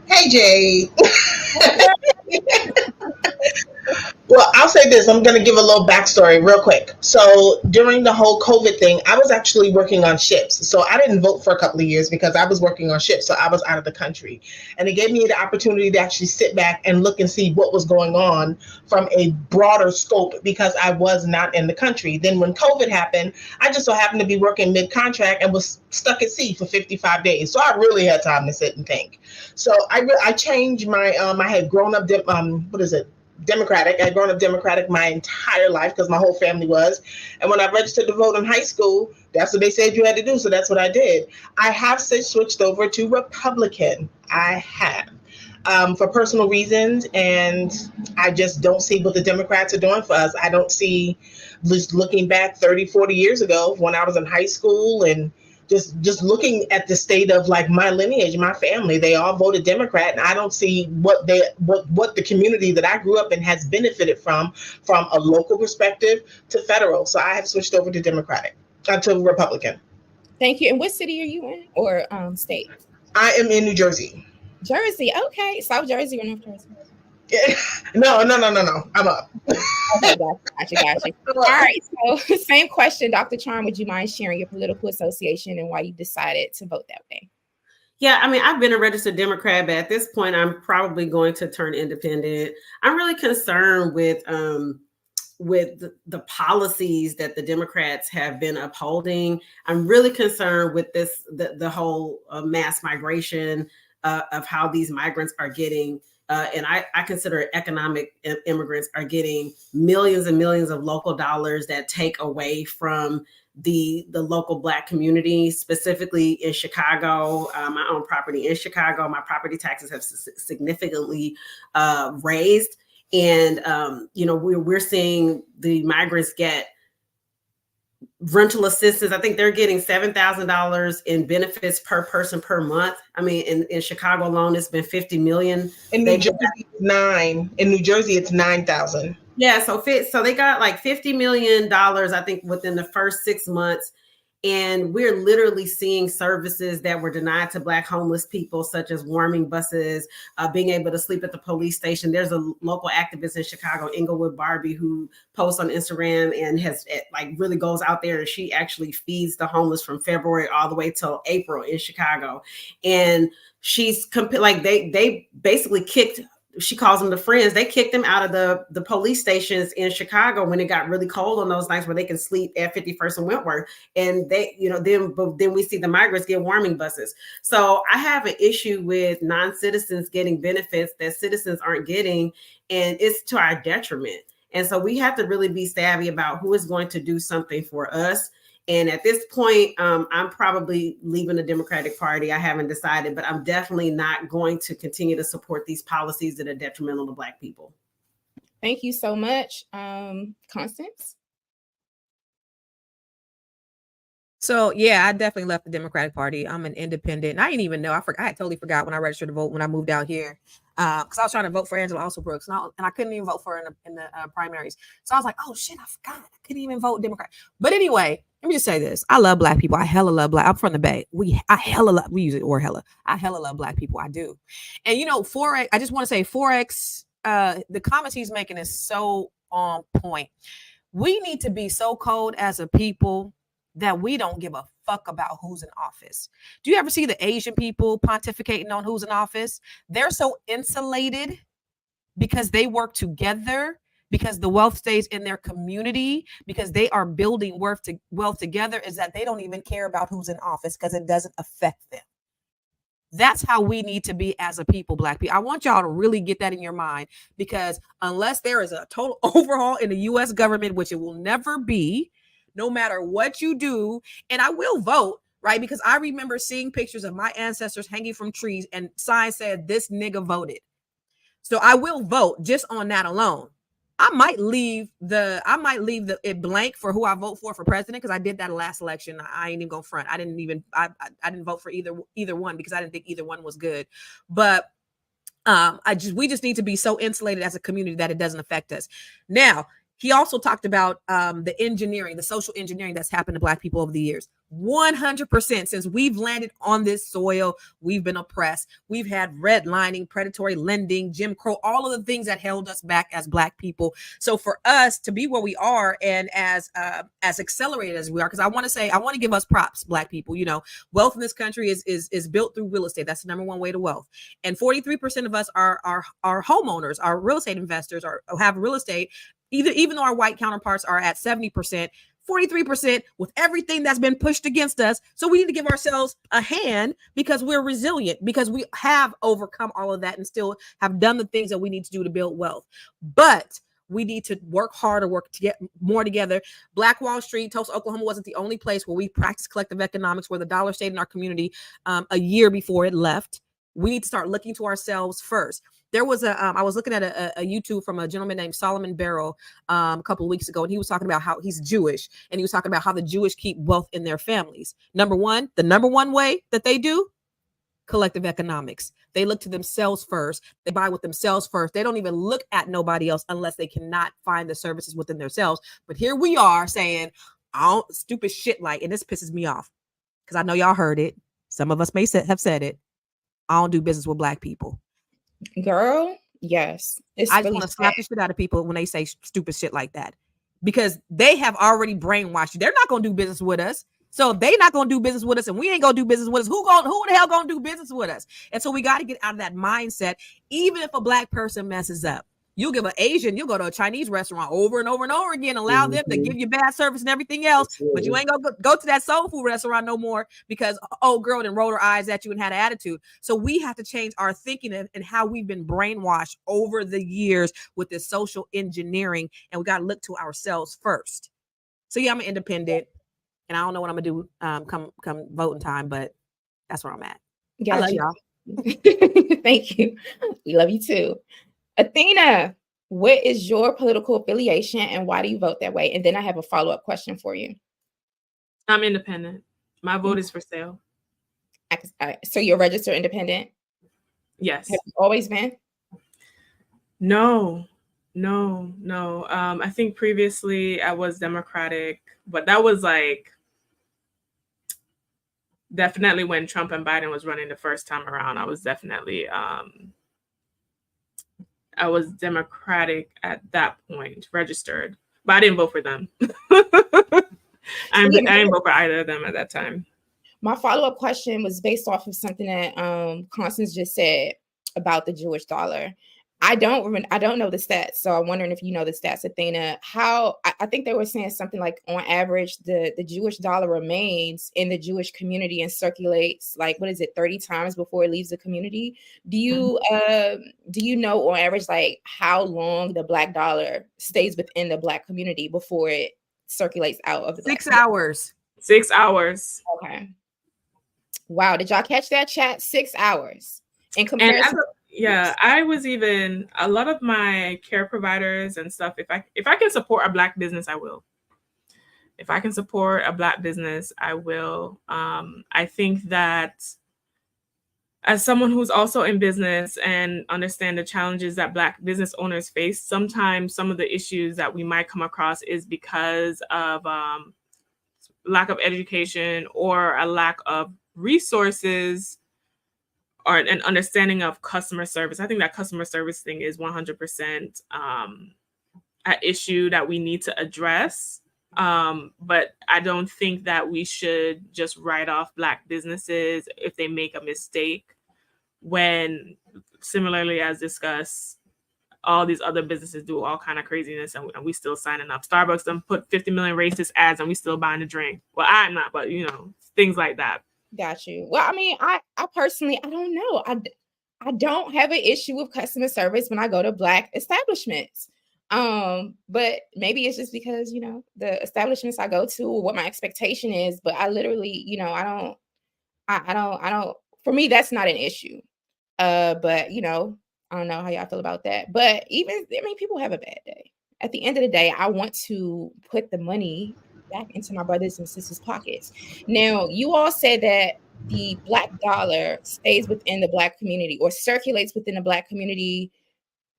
Hey, Jay. Well, I'll say this. I'm going to give a little backstory real quick. So during the whole COVID thing, I was actually working on ships. So I didn't vote for a couple of years because I was working on ships. So I was out of the country. And it gave me the opportunity to actually sit back and look and see what was going on from a broader scope because I was not in the country. Then when COVID happened, I just so happened to be working mid-contract and was stuck at sea for 55 days. So I really had time to sit and think. So I changed my, I had grown up, Democratic. I'd grown up Democratic my entire life because my whole family was. And when I registered to vote in high school, that's what they said you had to do. So that's what I did. I have since switched over to Republican. I have. For personal reasons, and I just don't see what the Democrats are doing for us. I don't see, just looking back 30, 40 years ago when I was in high school, and just looking at the state of like my lineage, my family, they all voted Democrat, and I don't see what the community that I grew up in has benefited from a local perspective to federal. So I have switched over to to Republican. Thank you. And what city are you in, or state? I am in New Jersey. Jersey. Okay. South Jersey or North Jersey? Yeah. No. I'm up. Okay, gotcha. All right. So same question, Dr. Charm. Would you mind sharing your political association and why you decided to vote that way? Yeah, I mean, I've been a registered Democrat, but at this point, I'm probably going to turn independent. I'm really concerned with the policies that the Democrats have been upholding. I'm really concerned with the whole mass migration of how these migrants are getting, and I consider economic immigrants are getting millions and millions of local dollars that take away from the local Black community, specifically in Chicago. I own property in Chicago. My property taxes have significantly raised. And, we're seeing the migrants get rental assistance. I think they're getting $7,000 in benefits per person per month. I mean, in Chicago alone, it's been $50 million. In New Jersey, it's $9,000. In New Jersey, it's $9,000. Yeah, so they got like $50 million, I think, within the first 6 months. And we're literally seeing services that were denied to Black homeless people, such as warming buses, being able to sleep at the police station. There's a local activist in Chicago, Inglewood Barbie, who posts on Instagram and really goes out there, and she actually feeds the homeless from February all the way till April in Chicago. And she's they basically kicked, she calls them the Friends. They kicked them out of the police stations in Chicago when it got really cold on those nights where they can sleep at 51st and Wentworth. And then we see the migrants get warming buses. So I have an issue with non-citizens getting benefits that citizens aren't getting, and it's to our detriment. And so we have to really be savvy about who is going to do something for us. And at this point, I'm probably leaving the Democratic Party. I haven't decided, but I'm definitely not going to continue to support these policies that are detrimental to Black people. Thank you so much. Constance? So yeah, I definitely left the Democratic Party. I'm an independent. I didn't even know. I had totally forgot when I registered to vote when I moved out here, because I was trying to vote for Angela Alsobrooks, and I couldn't even vote for her in the primaries. So I was like, oh shit, I forgot. I couldn't even vote Democrat. But anyway, let me just say this: I love Black people. I hella love Black. I'm from the Bay. We use it or hella. I hella love Black people. I do. And Forex. I just want to say Forex. The comments he's making is so on point. We need to be so cold as a people that we don't give a fuck about who's in office. Do you ever see the Asian people pontificating on who's in office? They're so insulated because they work together, because the wealth stays in their community, because they are building wealth together, is that they don't even care about who's in office because it doesn't affect them. That's how we need to be as a people, Black people. I want y'all to really get that in your mind, because unless there is a total overhaul in the U.S. government, which it will never be, no matter what you do, and I will vote, right? Because I remember seeing pictures of my ancestors hanging from trees and signs said, "This nigga voted." So I will vote just on that alone. I might leave it blank for who I vote for president, because I did that last election. I ain't even gonna front. I didn't vote for either one because I didn't think either one was good. But we just need to be so insulated as a community that it doesn't affect us. Now, he also talked about the social engineering that's happened to Black people over the years. 100%. Since we've landed on this soil, we've been oppressed. We've had redlining, predatory lending, Jim Crow, all of the things that held us back as Black people. So for us to be where we are, and as accelerated as we are, because I want to give us props, Black people. Wealth in this country is built through real estate. That's the number one way to wealth. And 43% of us are homeowners, are real estate investors, or have real estate. Even though our white counterparts are at 70%, 43% with everything that's been pushed against us. So we need to give ourselves a hand because we're resilient, because we have overcome all of that and still have done the things that we need to do to build wealth. But we need to work harder, work to get more together. Black Wall Street, Tulsa, Oklahoma wasn't the only place where we practiced collective economics, where the dollar stayed in our community a year before it left. We need to start looking to ourselves first. There was I was looking at a YouTube from a gentleman named Solomon Barrow a couple of weeks ago, and he was talking about how he's Jewish, and he was talking about how the Jewish keep wealth in their families. The number one way that they do collective economics. They look to themselves first. They buy with themselves first. They don't even look at nobody else unless they cannot find the services within themselves. But here we are saying, stupid shit like, and this pisses me off because I know y'all heard it. Some of us may have said it. I don't do business with Black people. Girl, yes. I just want to slap the shit out of people when they say stupid shit like that, because they have already brainwashed you. They're not going to do business with us. So if they not going to do business with us and we ain't going to do business with us, who the hell going to do business with us? And so we got to get out of that mindset. Even if a Black person messes up, you'll give an Asian, you'll go to a Chinese restaurant over and over and over again, allow them to give you bad service and everything else, but you ain't gonna go to that soul food restaurant no more because old girl then rolled her eyes at you and had an attitude. So we have to change our thinking and how we've been brainwashed over the years with this social engineering, and we got to look to ourselves first. So yeah, I'm an independent, and I don't know what I'm gonna do come voting time, but that's where I'm at. I love y'all. Thank you. We love you too. Athena, what is your political affiliation and why do you vote that way? And then I have a follow-up question for you. I'm independent. My vote is for sale. So you're registered independent? Yes. Have you always been? No. I think previously I was Democratic, but that was like definitely when Trump and Biden was running the first time around. I was definitely I was Democratic at that point, registered, but I didn't vote for them. I didn't vote for either of them at that time. My follow-up question was based off of something that Constance just said about the Jewish dollar. I don't know the stats, so I'm wondering if you know the stats, Athena. I think they were saying something like on average the Jewish dollar remains in the Jewish community and circulates like 30 times before it leaves the community. Do you know on average like how long the Black dollar stays within the Black community before it circulates out of the 6 hours. 6 hours. Okay. Wow, did y'all catch that, chat? 6 hours in comparison. I was even a lot of my care providers and stuff. If I can support a Black business, I will. If I can support a Black business, I will. I think that as someone who's also in business and understand the challenges that Black business owners face, sometimes some of the issues that we might come across is because of lack of education or a lack of resources or an understanding of customer service. I think that customer service thing is 100% an issue that we need to address. But I don't think that we should just write off Black businesses if they make a mistake, when similarly as discussed, all these other businesses do all kind of craziness and we still signing up. Starbucks done put 50 million racist ads and we still buying a drink. Well, I'm not, but things like that. Got you. Well, I mean, I personally, I don't know. I don't have an issue with customer service when I go to Black establishments. But maybe it's just because, the establishments I go to or what my expectation is, but I literally, I don't, for me, that's not an issue. But I don't know how y'all feel about that. But people have a bad day. At the end of the day, I want to put the money back into my brothers and sisters' pockets. Now, you all said that the Black dollar stays within the Black community or circulates within the Black community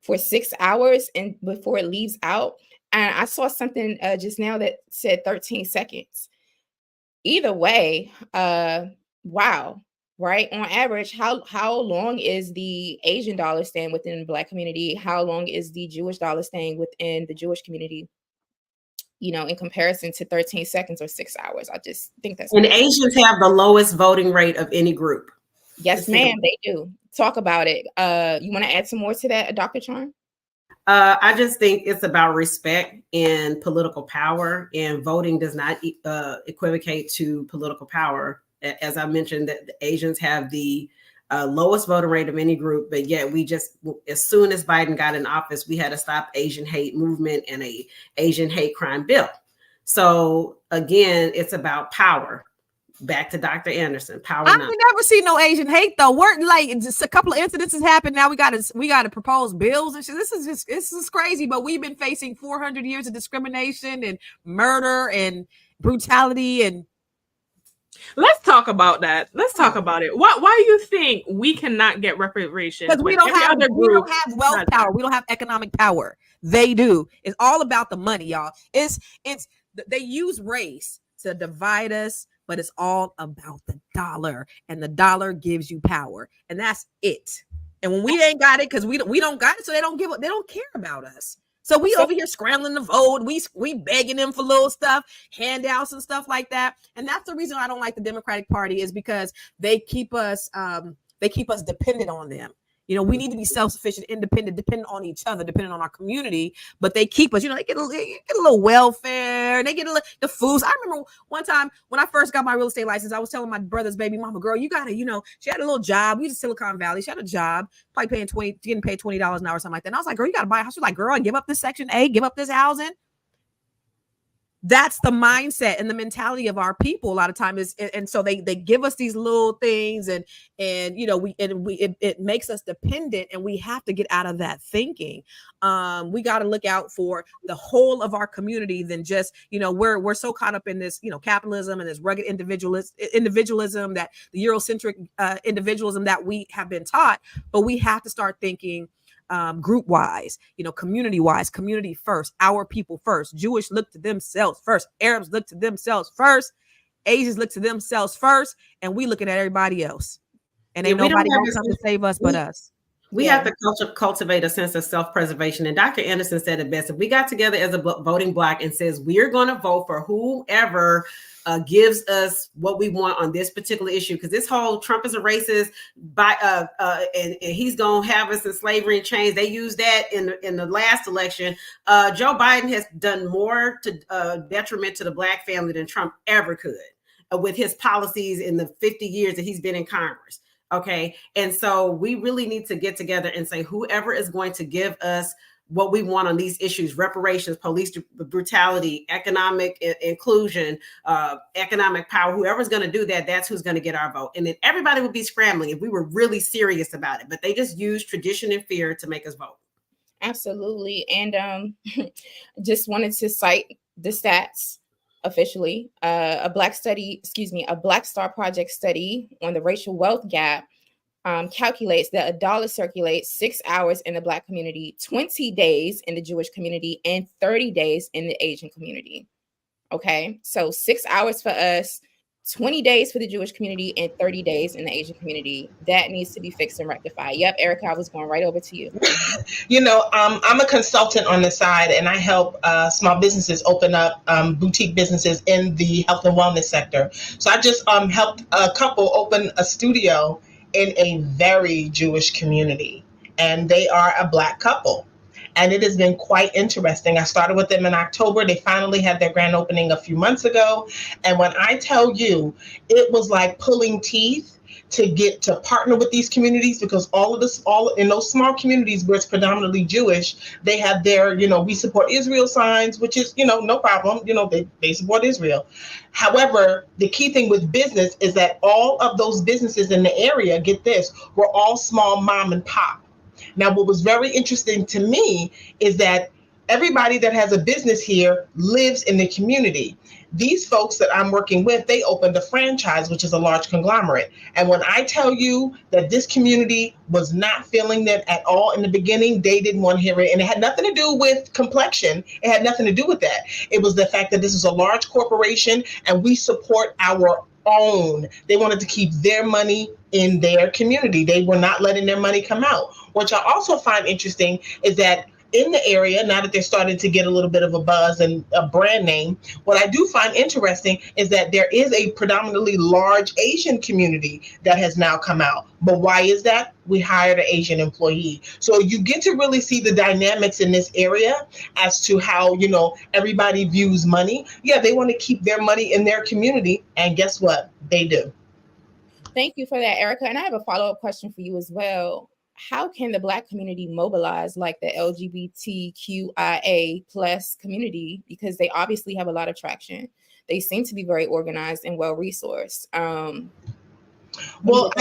for 6 hours and before it leaves out. And I saw something just now that said 13 seconds. Either way, wow. Right? On average, how long is the Asian dollar staying within the Black community? How long is the Jewish dollar staying within the Jewish community? In comparison to 13 seconds or 6 hours. I just think that's... And Asians have the lowest voting rate of any group. Yes, ma'am, they do. Talk about it. You want to add some more to that, Dr. Charm? I just think it's about respect and political power, and voting does not equivocate to political power. As I mentioned, that the Asians have the lowest voter rate of any group, but yet we just, as soon as Biden got in office, we had to stop Asian hate movement and a Asian hate crime bill. So again, it's about power. Back to Dr. Anderson. Power. I never see no Asian hate though. We're like, just a couple of incidences happened. Now we got to propose bills and shit. This is crazy. But we've been facing 400 years of discrimination and murder and brutality. And let's talk about that. Let's talk about it. Why do you think we cannot get reparations? Because we don't have wealth power. We don't have economic power. They do. It's all about the money, y'all. They use race to divide us. But it's all about the dollar, and the dollar gives you power, and that's it. And when we ain't got it, because we don't got it, so they don't care about us. So we over here scrambling to vote. We begging them for little stuff, handouts and stuff like that. And that's the reason I don't like the Democratic Party, is because they keep us dependent on them. You know, we need to be self-sufficient, independent, dependent on each other, dependent on our community. But they keep us, they get a little welfare, and they get the foods. I remember one time when I first got my real estate license, I was telling my brother's baby mama, girl, you gotta, she had a little job. We was in Silicon Valley. She had a job, probably getting paid $20 an hour or something like that. And I was like, girl, you gotta buy a house. She was like, girl, give up this Section 8, give up this housing. That's the mindset and the mentality of our people a lot of times and so they give us these little things and it makes us dependent, and we have to get out of that thinking. We got to look out for the whole of our community than just, we're so caught up in this, capitalism and this rugged individualism, that the Eurocentric individualism that we have been taught, but we have to start thinking group wise, community wise, community first, our people first. Jewish look to themselves first. Arabs look to themselves first. Asians look to themselves first. And we looking at everybody else. And ain't nobody gonna come to save us but us. We have to cultivate a sense of self-preservation. And Dr. Anderson said it best. If we got together as a voting bloc and says we're going to vote for whoever gives us what we want on this particular issue, because this whole Trump is a racist, and he's going to have us in slavery and chains. They used that in the last election. Joe Biden has done more to detriment to the Black family than Trump ever could with his policies in the 50 years that he's been in Congress. Okay. And so we really need to get together and say, whoever is going to give us what we want on these issues, reparations, police brutality, economic inclusion, economic power, whoever's going to do that, that's who's going to get our vote. And then everybody would be scrambling if we were really serious about it. But they just use tradition and fear to make us vote. Absolutely. And just wanted to cite the stats. Officially, a Black Star Project study on the racial wealth gap calculates that $1 circulates 6 hours in the Black community, 20 days in the Jewish community, and 30 days in the Asian community. Okay, so 6 hours for us, 20 days for the Jewish community, and 30 days in the Asian community. That needs to be fixed and rectified. Yep, Erica, I was going right over to you. I'm a consultant on the side, and I help small businesses open up boutique businesses in the health and wellness sector. So I just helped a couple open a studio in a very Jewish community, and they are a Black couple. And it has been quite interesting. I started with them in October. They finally had their grand opening a few months ago. And when I tell you, it was like pulling teeth to get to partner with these communities, because all in those small communities where it's predominantly Jewish, they have their, we support Israel signs, which is, no problem. They support Israel. However, the key thing with business is that all of those businesses in the area, get this, were all small mom and pop. Now, what was very interesting to me is that everybody that has a business here lives in the community. These folks that I'm working with, they opened a franchise, which is a large conglomerate. And when I tell you that this community was not feeling that at all in the beginning, they didn't want to hear it. And it had nothing to do with complexion. It had nothing to do with that. It was the fact that this is a large corporation and we support our own. They wanted to keep their money in their community. They were not letting their money come out. What I also find interesting is that in the area, now that they're starting to get a little bit of a buzz and a brand name. What I do find interesting is that there is a predominantly large Asian community that has now come out. But why is that? We hired an Asian employee. So you get to really see the dynamics in this area as to how, everybody views money. Yeah, they want to keep their money in their community. And guess what? They do. Thank you for that, Erica. And I have a follow-up question for you as well. How can the Black community mobilize like the LGBTQIA plus community? Because they obviously have a lot of traction. They seem to be very organized and well-resourced. Well,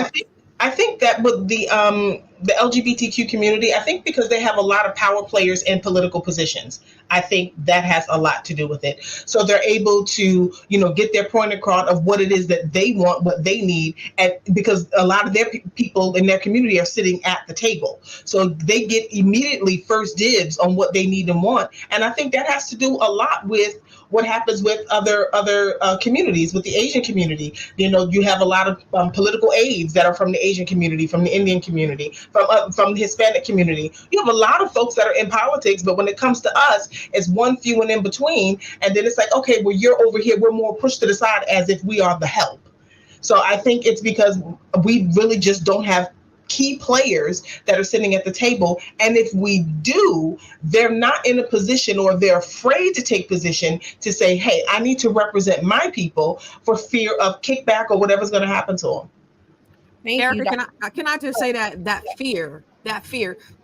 I think that with the LGBTQ community, I think because they have a lot of power players in political positions, I think that has a lot to do with it. So they're able to, get their point across of what it is that they want, what they need, and because a lot of their people in their community are sitting at the table, so they get immediately first dibs on what they need and want. And I think that has to do a lot with what happens with other communities, with the Asian community. You have a lot of political aides that are from the Asian community, from the Indian community, from the Hispanic community. You have a lot of folks that are in politics, but when it comes to us, it's one few and in between. And then it's like, okay, well, you're over here. We're more pushed to the side as if we are the help. So I think it's because we really just don't have key players that are sitting at the table. And if we do, they're not in a position, or they're afraid to take position to say, hey, I need to represent my people, for fear of kickback or whatever's going to happen to them. Erica, can I just say that fear,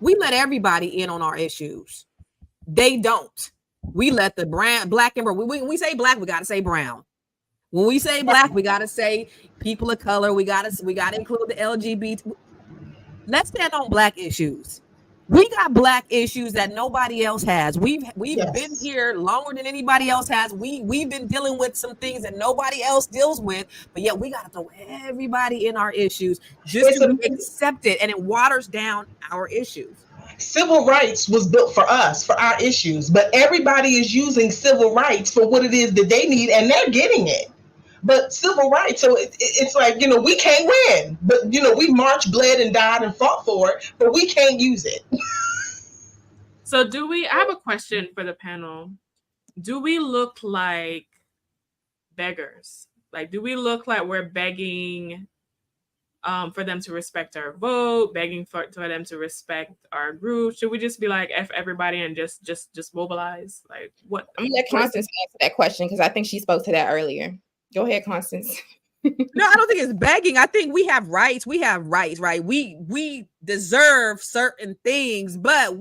we let everybody in on our issues. They don't. We let the black and brown. When we say black, we got to say brown. When we say black, we got to say people of color. We got to include the LGBT. Let's stand on black issues. We got black issues that nobody else has. We've Yes. been here longer than anybody else has. We've been dealing with some things that nobody else deals with, but yet we got to throw everybody in our issues just to accept it, and it waters down our issues. Civil rights was built for us, for our issues, but everybody is using civil rights for what it is that they need, and they're getting it. But civil rights, so it's like, we can't win, but we marched, bled, and died and fought for it, but we can't use it. So I have a question for the panel. Do we look like beggars? Like, do we look like we're begging for them to respect our vote, begging for them to respect our group? Should we just be like, F everybody and just mobilize? Like, what? I'm gonna let Constance answer that question, because I think she spoke to that earlier. Go ahead, Constance. No, I don't think it's begging. I think we have rights. We have rights, right? We deserve certain things, but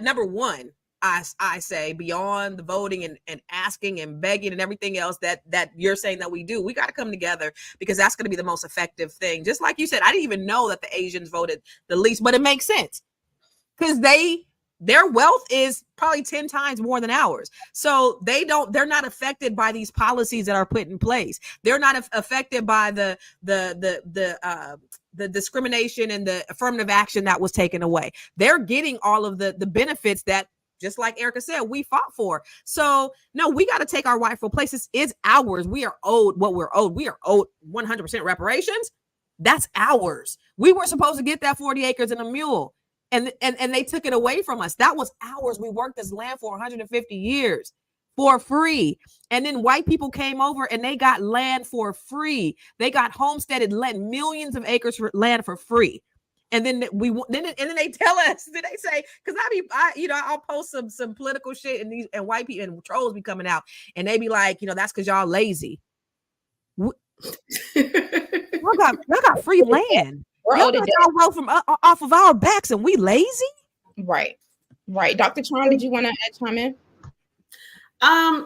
number one, I say, beyond the voting and asking and begging and everything else that you're saying that we do, we got to come together, because that's going to be the most effective thing. Just like you said, I didn't even know that the Asians voted the least, but it makes sense, because their wealth is probably 10 times more than ours. So they're not affected by these policies that are put in place. They're not affected by the discrimination and the affirmative action that was taken away. They're getting all of the benefits that, just like Erica said, we fought for. So no, we got to take our rightful places. It's ours. We are owed what we're owed. We are owed 100% reparations. That's ours. We were supposed to get that 40 acres and a mule. And they took it away from us. That was ours. We worked this land for 150 years for free. And then white people came over and they got land for free. They got homesteaded land, millions of acres for land for free. And then then they tell us, then they say, because I'll post some political shit, and white people and trolls be coming out, and they be like, that's because y'all lazy. Y'all got free land. Y'all roll from off of our backs, and we lazy? Right. Dr. Tron, did you want to chime in?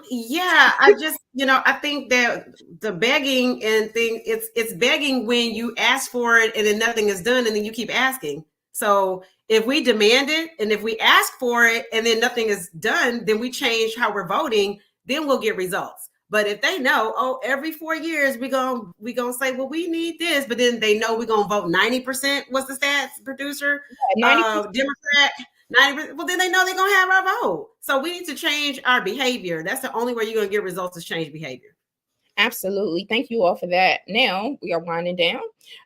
Yeah, I just, I think that the begging and thing, it's begging when you ask for it and then nothing is done, and then you keep asking. So if we demand it and if we ask for it and then nothing is done, then we change how we're voting, then we'll get results. But if they know, every 4 years we gonna say, well, we need this, but then they know we're gonna vote 90%. What's the stats, producer? 90%. Democrat. 90%. Well, then they know they're gonna have our vote. So we need to change our behavior. That's the only way you're gonna get results, is change behavior. Absolutely. Thank you all for that. Now we are winding down,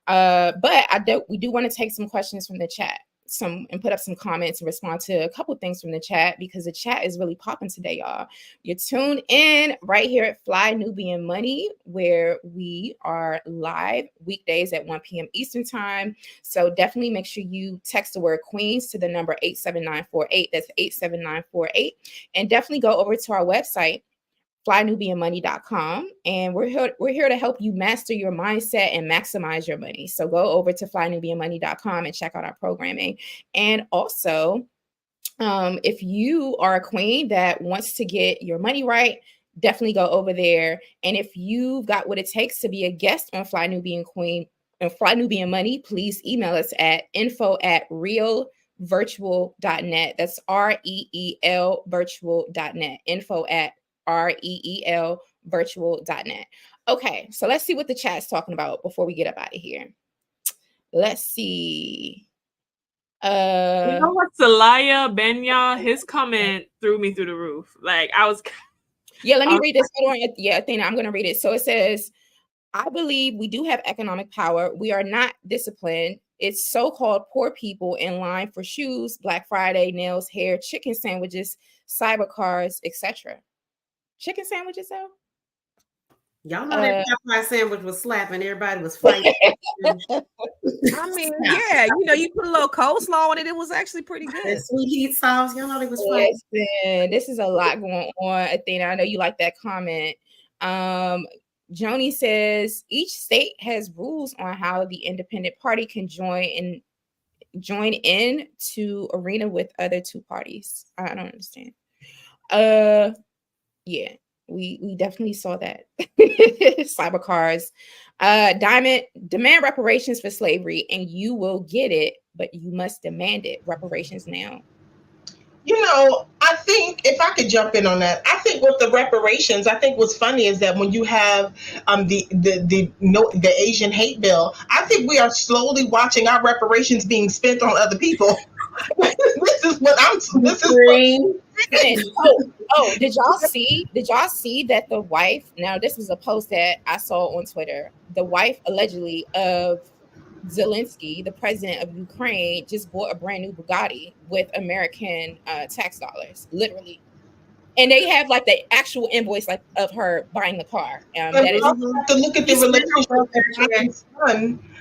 but we do want to take some questions from the chat. put up some comments and respond to a couple things from the chat, because the chat is really popping today, y'all. You're tuned in right here at Fly Nubian Money, where we are live weekdays at 1 p.m. Eastern time. So definitely make sure you text the word Queens to the number 87948. That's 87948. And definitely go over to our website, flynubianmoney.com, and we're here to help you master your mindset and maximize your money. So go over to flynubianmoney.com and check out our programming. And also, if you are a queen that wants to get your money right, definitely go over there. And if you've got what it takes to be a guest on Fly Nubian Queen and Fly Nubian Money, please email us at info@realvirtual.net. That's REEL virtual.net. info@REEL virtual.net. Okay, so let's see what the chat's talking about before we get up out of here. Let's see. You know what, Salaya Benya, his comment threw me through the roof. Like, I was let me read this. Hold on. Yeah, Athena, I'm gonna read it. So it says, I believe we do have economic power. We are not disciplined. It's so-called poor people in line for shoes, Black Friday, nails, hair, chicken sandwiches, cyber cars, etc. Chicken sandwiches, though? Y'all know that Popeye sandwich was slapping. Everybody was fighting. I mean, yeah, you put a little coleslaw on it. It was actually pretty good. Sweet heat sauce. Y'all know they was fighting. Listen, this is a lot going on, Athena. I know you like that comment. Joni says each state has rules on how the independent party can join in to arena with other two parties. I don't understand. Yeah, we definitely saw that. Cyber cars. Diamond, demand reparations for slavery and you will get it, but you must demand it. Reparations now. I think if I could jump in on that, I think with the reparations, I think what's funny is that when you have the Asian hate bill, I think we are slowly watching our reparations being spent on other people. This is what did y'all see that the wife, now this was a post that I saw on Twitter, the wife allegedly of Zelensky, the president of Ukraine, just bought a brand new Bugatti with American tax dollars, literally. And they have like the actual invoice like of her buying the car. That is to look at the relationship.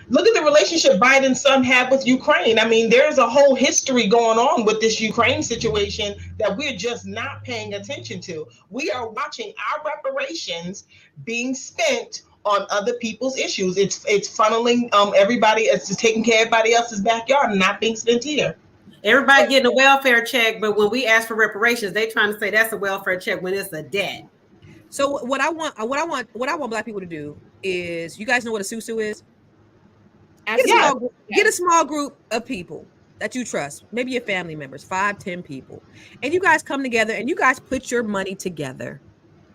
Look at the relationship Biden's son had with Ukraine. I mean, there's a whole history going on with this Ukraine situation that we're just not paying attention to. We are watching our reparations being spent on other people's issues. It's funneling everybody, it's taking care of everybody else's backyard and not being spent here. Everybody getting a welfare check, but when we ask for reparations, they trying to say that's a welfare check when it's a debt. So what I want Black people to do is, you guys know what a susu is? Get a small group of people that you trust, maybe your family members, 5-10 people, and you guys come together and you guys put your money together.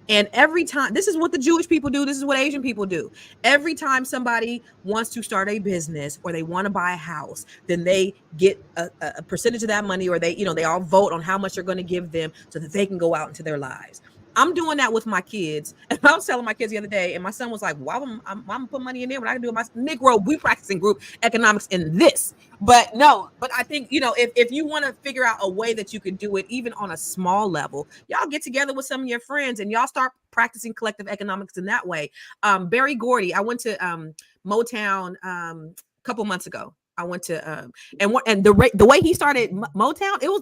And every time, this is what the Jewish people do, this is what Asian people do. Every time somebody wants to start a business or they want to buy a house, then they get a percentage of that money, or they all vote on how much they're going to give them so that they can go out into their lives. I'm doing that with my kids. And I was telling my kids the other day, and my son was like, why would I'm gonna put money in there when I can do it my Negro, we practicing group economics in this. But I think, if you want to figure out a way that you can do it, even on a small level, y'all get together with some of your friends and y'all start practicing collective economics in that way. Barry Gordy, I went to Motown a couple months ago. I went to and the way he started Motown, it was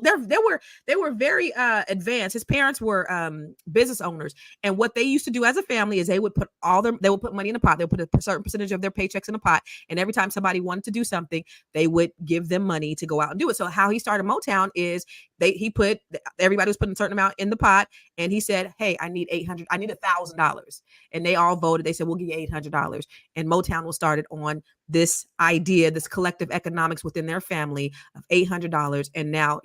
they were very advanced. His parents were business owners, and what they used to do as a family is they would put money in a pot. They would put a certain percentage of their paychecks in a pot, and every time somebody wanted to do something, they would give them money to go out and do it. So how he started Motown is everybody was putting a certain amount in the pot, and he said, hey, I need $1,000, and they all voted. They said, we'll give you $800, and Motown was started on this idea, this collective economics within their family of $800, and now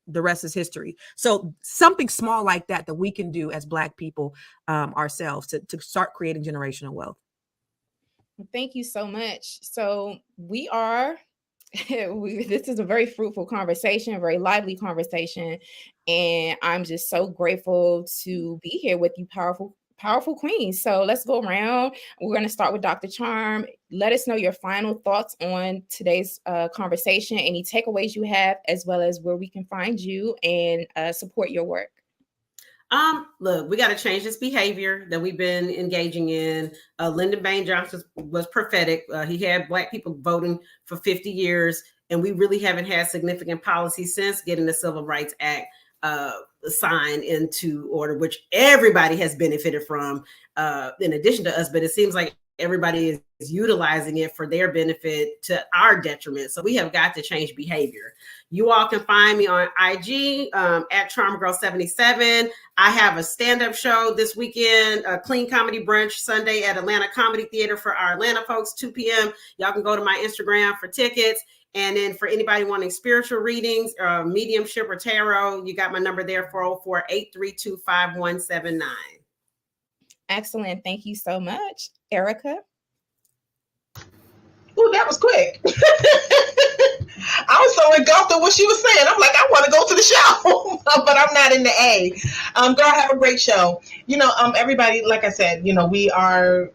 the rest is history. So something small like that we can do as Black people ourselves to start creating generational wealth. Thank you so much. So we are this is a very fruitful conversation, a very lively conversation, and I'm just so grateful to be here with you, powerful powerful queens. So let's go around. We're going to start with Dr. Charm. Let us know your final thoughts on today's conversation, any takeaways you have, as well as where we can find you and support your work. Look, we got to change this behavior that we've been engaging in. Lyndon Baines Johnson was prophetic. He had Black people voting for 50 years, and we really haven't had significant policy since getting the Civil Rights Act signed into order, which everybody has benefited from, in addition to us. But it seems like everybody is utilizing it for their benefit to our detriment. So we have got to change behavior. You all can find me on IG at CharmGirl77. I have a stand-up show this weekend, a clean comedy brunch Sunday at Atlanta Comedy Theater for our Atlanta folks, 2 p.m. Y'all can go to my Instagram for tickets. And then for anybody wanting spiritual readings, mediumship or tarot, you got my number there, 404-832-5179. Excellent. Thank you so much. Erica? Oh, that was quick. I was so engulfed in what she was saying. I'm like, I want to go to the show, but I'm not in the A. Girl, have a great show. Everybody, like I said, we are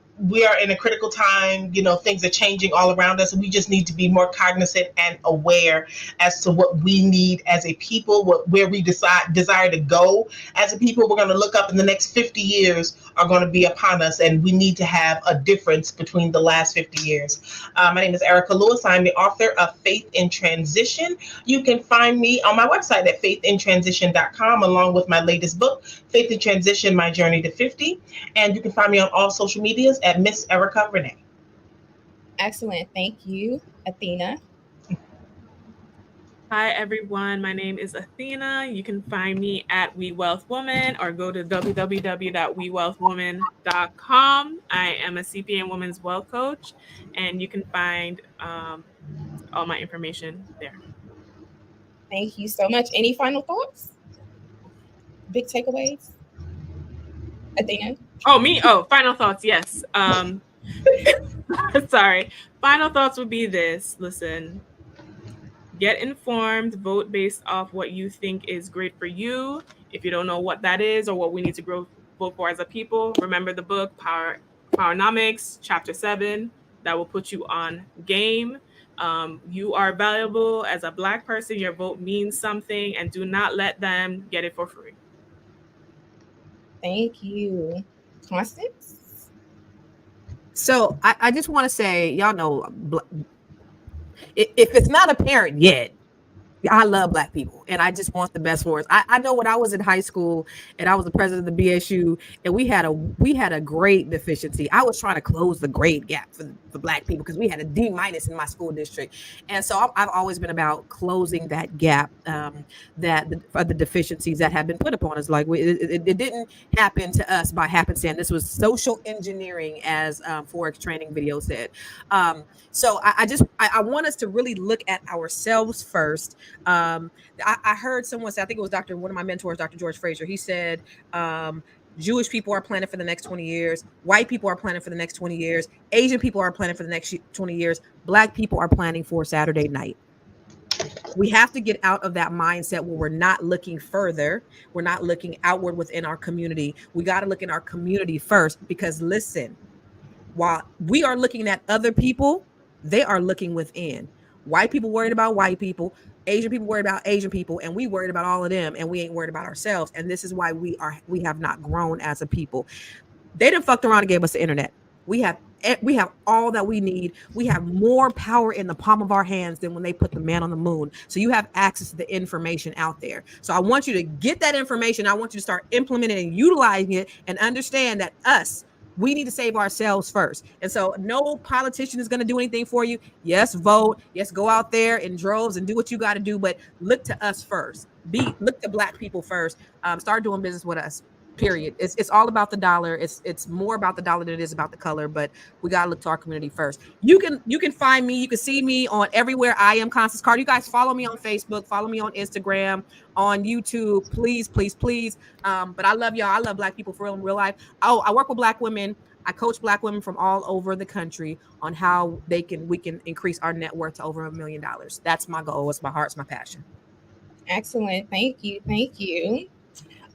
in a critical time. Things are changing all around us. We just need to be more cognizant and aware as to what we need as a people, where we desire to go as a people. We're going to look up in the next 50 years are going to be upon us, and we need to have a difference between the last 50 years. My name is Erica Lewis. I'm the author of Faith in Transition. You can find me on my website at faithintransition.com, along with my latest book, Faith in Transition, My Journey to 50. And you can find me on all social medias at Miss Erica Renee. Excellent. Thank you. Athena? Hi, everyone. My name is Athena. You can find me at We Wealth Woman or go to www.wewealthwoman.com. I am a CPA and Women's Wealth Coach, and you can find all my information there. Thank you so much. Any final thoughts? Big takeaways? Athena? Oh, me? Oh, final thoughts. Yes. Sorry. Final thoughts would be this. Listen. Get informed, vote based off what you think is great for you. If you don't know what that is or what we need to vote for as a people, remember the book, Powernomics, Chapter 7. That will put you on game. You are valuable as a Black person. Your vote means something, and do not let them get it for free. Thank you. Constance? So I just want to say, y'all know, if it's not apparent yet, I love Black people, and I just want the best for us. I know when I was in high school and I was the president of the BSU, and we had a grade deficiency. I was trying to close the grade gap for Black people because we had a D- in my school district, and so I've always been about closing that gap, for the deficiencies that have been put upon us. Like it didn't happen to us by happenstance. This was social engineering, as Forex Training video said. So I want us to really look at ourselves first. I heard someone say, I think it was one of my mentors, Dr. George Fraser. He said, Jewish people are planning for the next 20 years. White people are planning for the next 20 years. Asian people are planning for the next 20 years. Black people are planning for Saturday night. We have to get out of that mindset where we're not looking further. We're not looking outward within our community. We got to look in our community first, because listen, while we are looking at other people, they are looking within. White people worried about white people. Asian people worried about Asian people, and we worried about all of them, and we ain't worried about ourselves. And this is why we have not grown as a people. They done fucked around and gave us the internet. We have all that we need. We have more power in the palm of our hands than when they put the man on the moon. So you have access to the information out there. So I want you to get that information. I want you to start implementing and utilizing it, and understand that we need to save ourselves first. And so no politician is going to do anything for you. Yes, vote. Yes, go out there in droves and do what you got to do. But look to us first. Look to Black people first. Start doing business with us. Period. It's all about the dollar. It's more about the dollar than it is about the color. But we got to look to our community first. You can find me. You can see me on everywhere. I am Constance Carter. You guys follow me on Facebook. Follow me on Instagram, on YouTube. Please, please, please. But I love y'all. I love Black people for real in real life. Oh, I work with Black women. I coach Black women from all over the country on how we can increase our net worth to over $1 million. That's my goal. It's my heart. It's my passion. Excellent. Thank you. Thank you.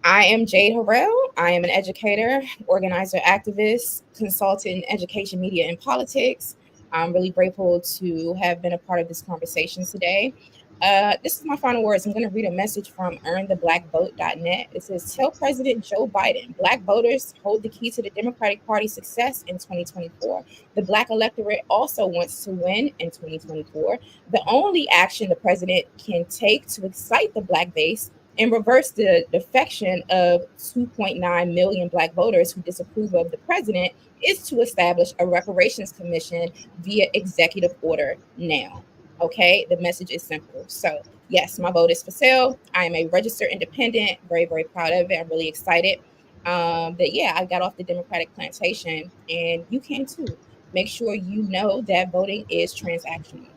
I am Jade Harrell. I am an educator, organizer, activist, consultant in education, media, and politics. I'm really grateful to have been a part of this conversation today. This is my final words. I'm going to read a message from earntheblackvote.net. It says, tell President Joe Biden, Black voters hold the key to the Democratic Party's success in 2024. The Black electorate also wants to win in 2024. The only action the president can take to excite the Black base and reverse the defection of 2.9 million Black voters who disapprove of the president is to establish a reparations commission via executive order now. Okay, the message is simple. So, yes, my vote is for sale. I am a registered independent, very, very proud of it. I'm really excited that, yeah, I got off the Democratic plantation, and you can too. Make sure you know that voting is transactional.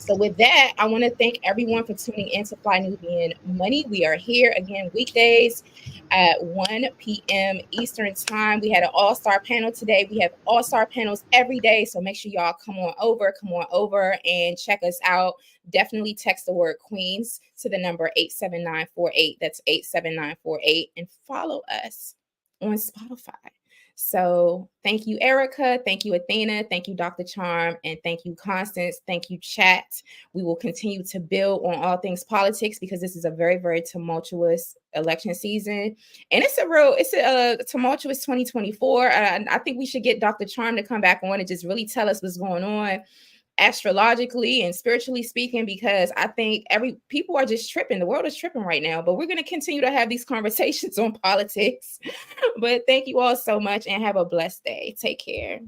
So with that, I want to thank everyone for tuning in to Fly Nubian Money. We are here again weekdays at 1 p.m. Eastern time. We had an all-star panel today. We have all-star panels every day. So make sure y'all come on over and check us out. Definitely text the word Queens to the number 87948. That's 87948. And follow us on Spotify. So thank you, Erica. Thank you, Athena. Thank you, Dr. Charm. And thank you, Constance. Thank you, chat. We will continue to build on all things politics because this is a very, very tumultuous election season. And it's a tumultuous 2024. I think we should get Dr. Charm to come back on and just really tell us what's going on astrologically and spiritually speaking, because I think people are just tripping. The world is tripping right now, but we're going to continue to have these conversations on politics. But thank you all so much and have a blessed day. Take care.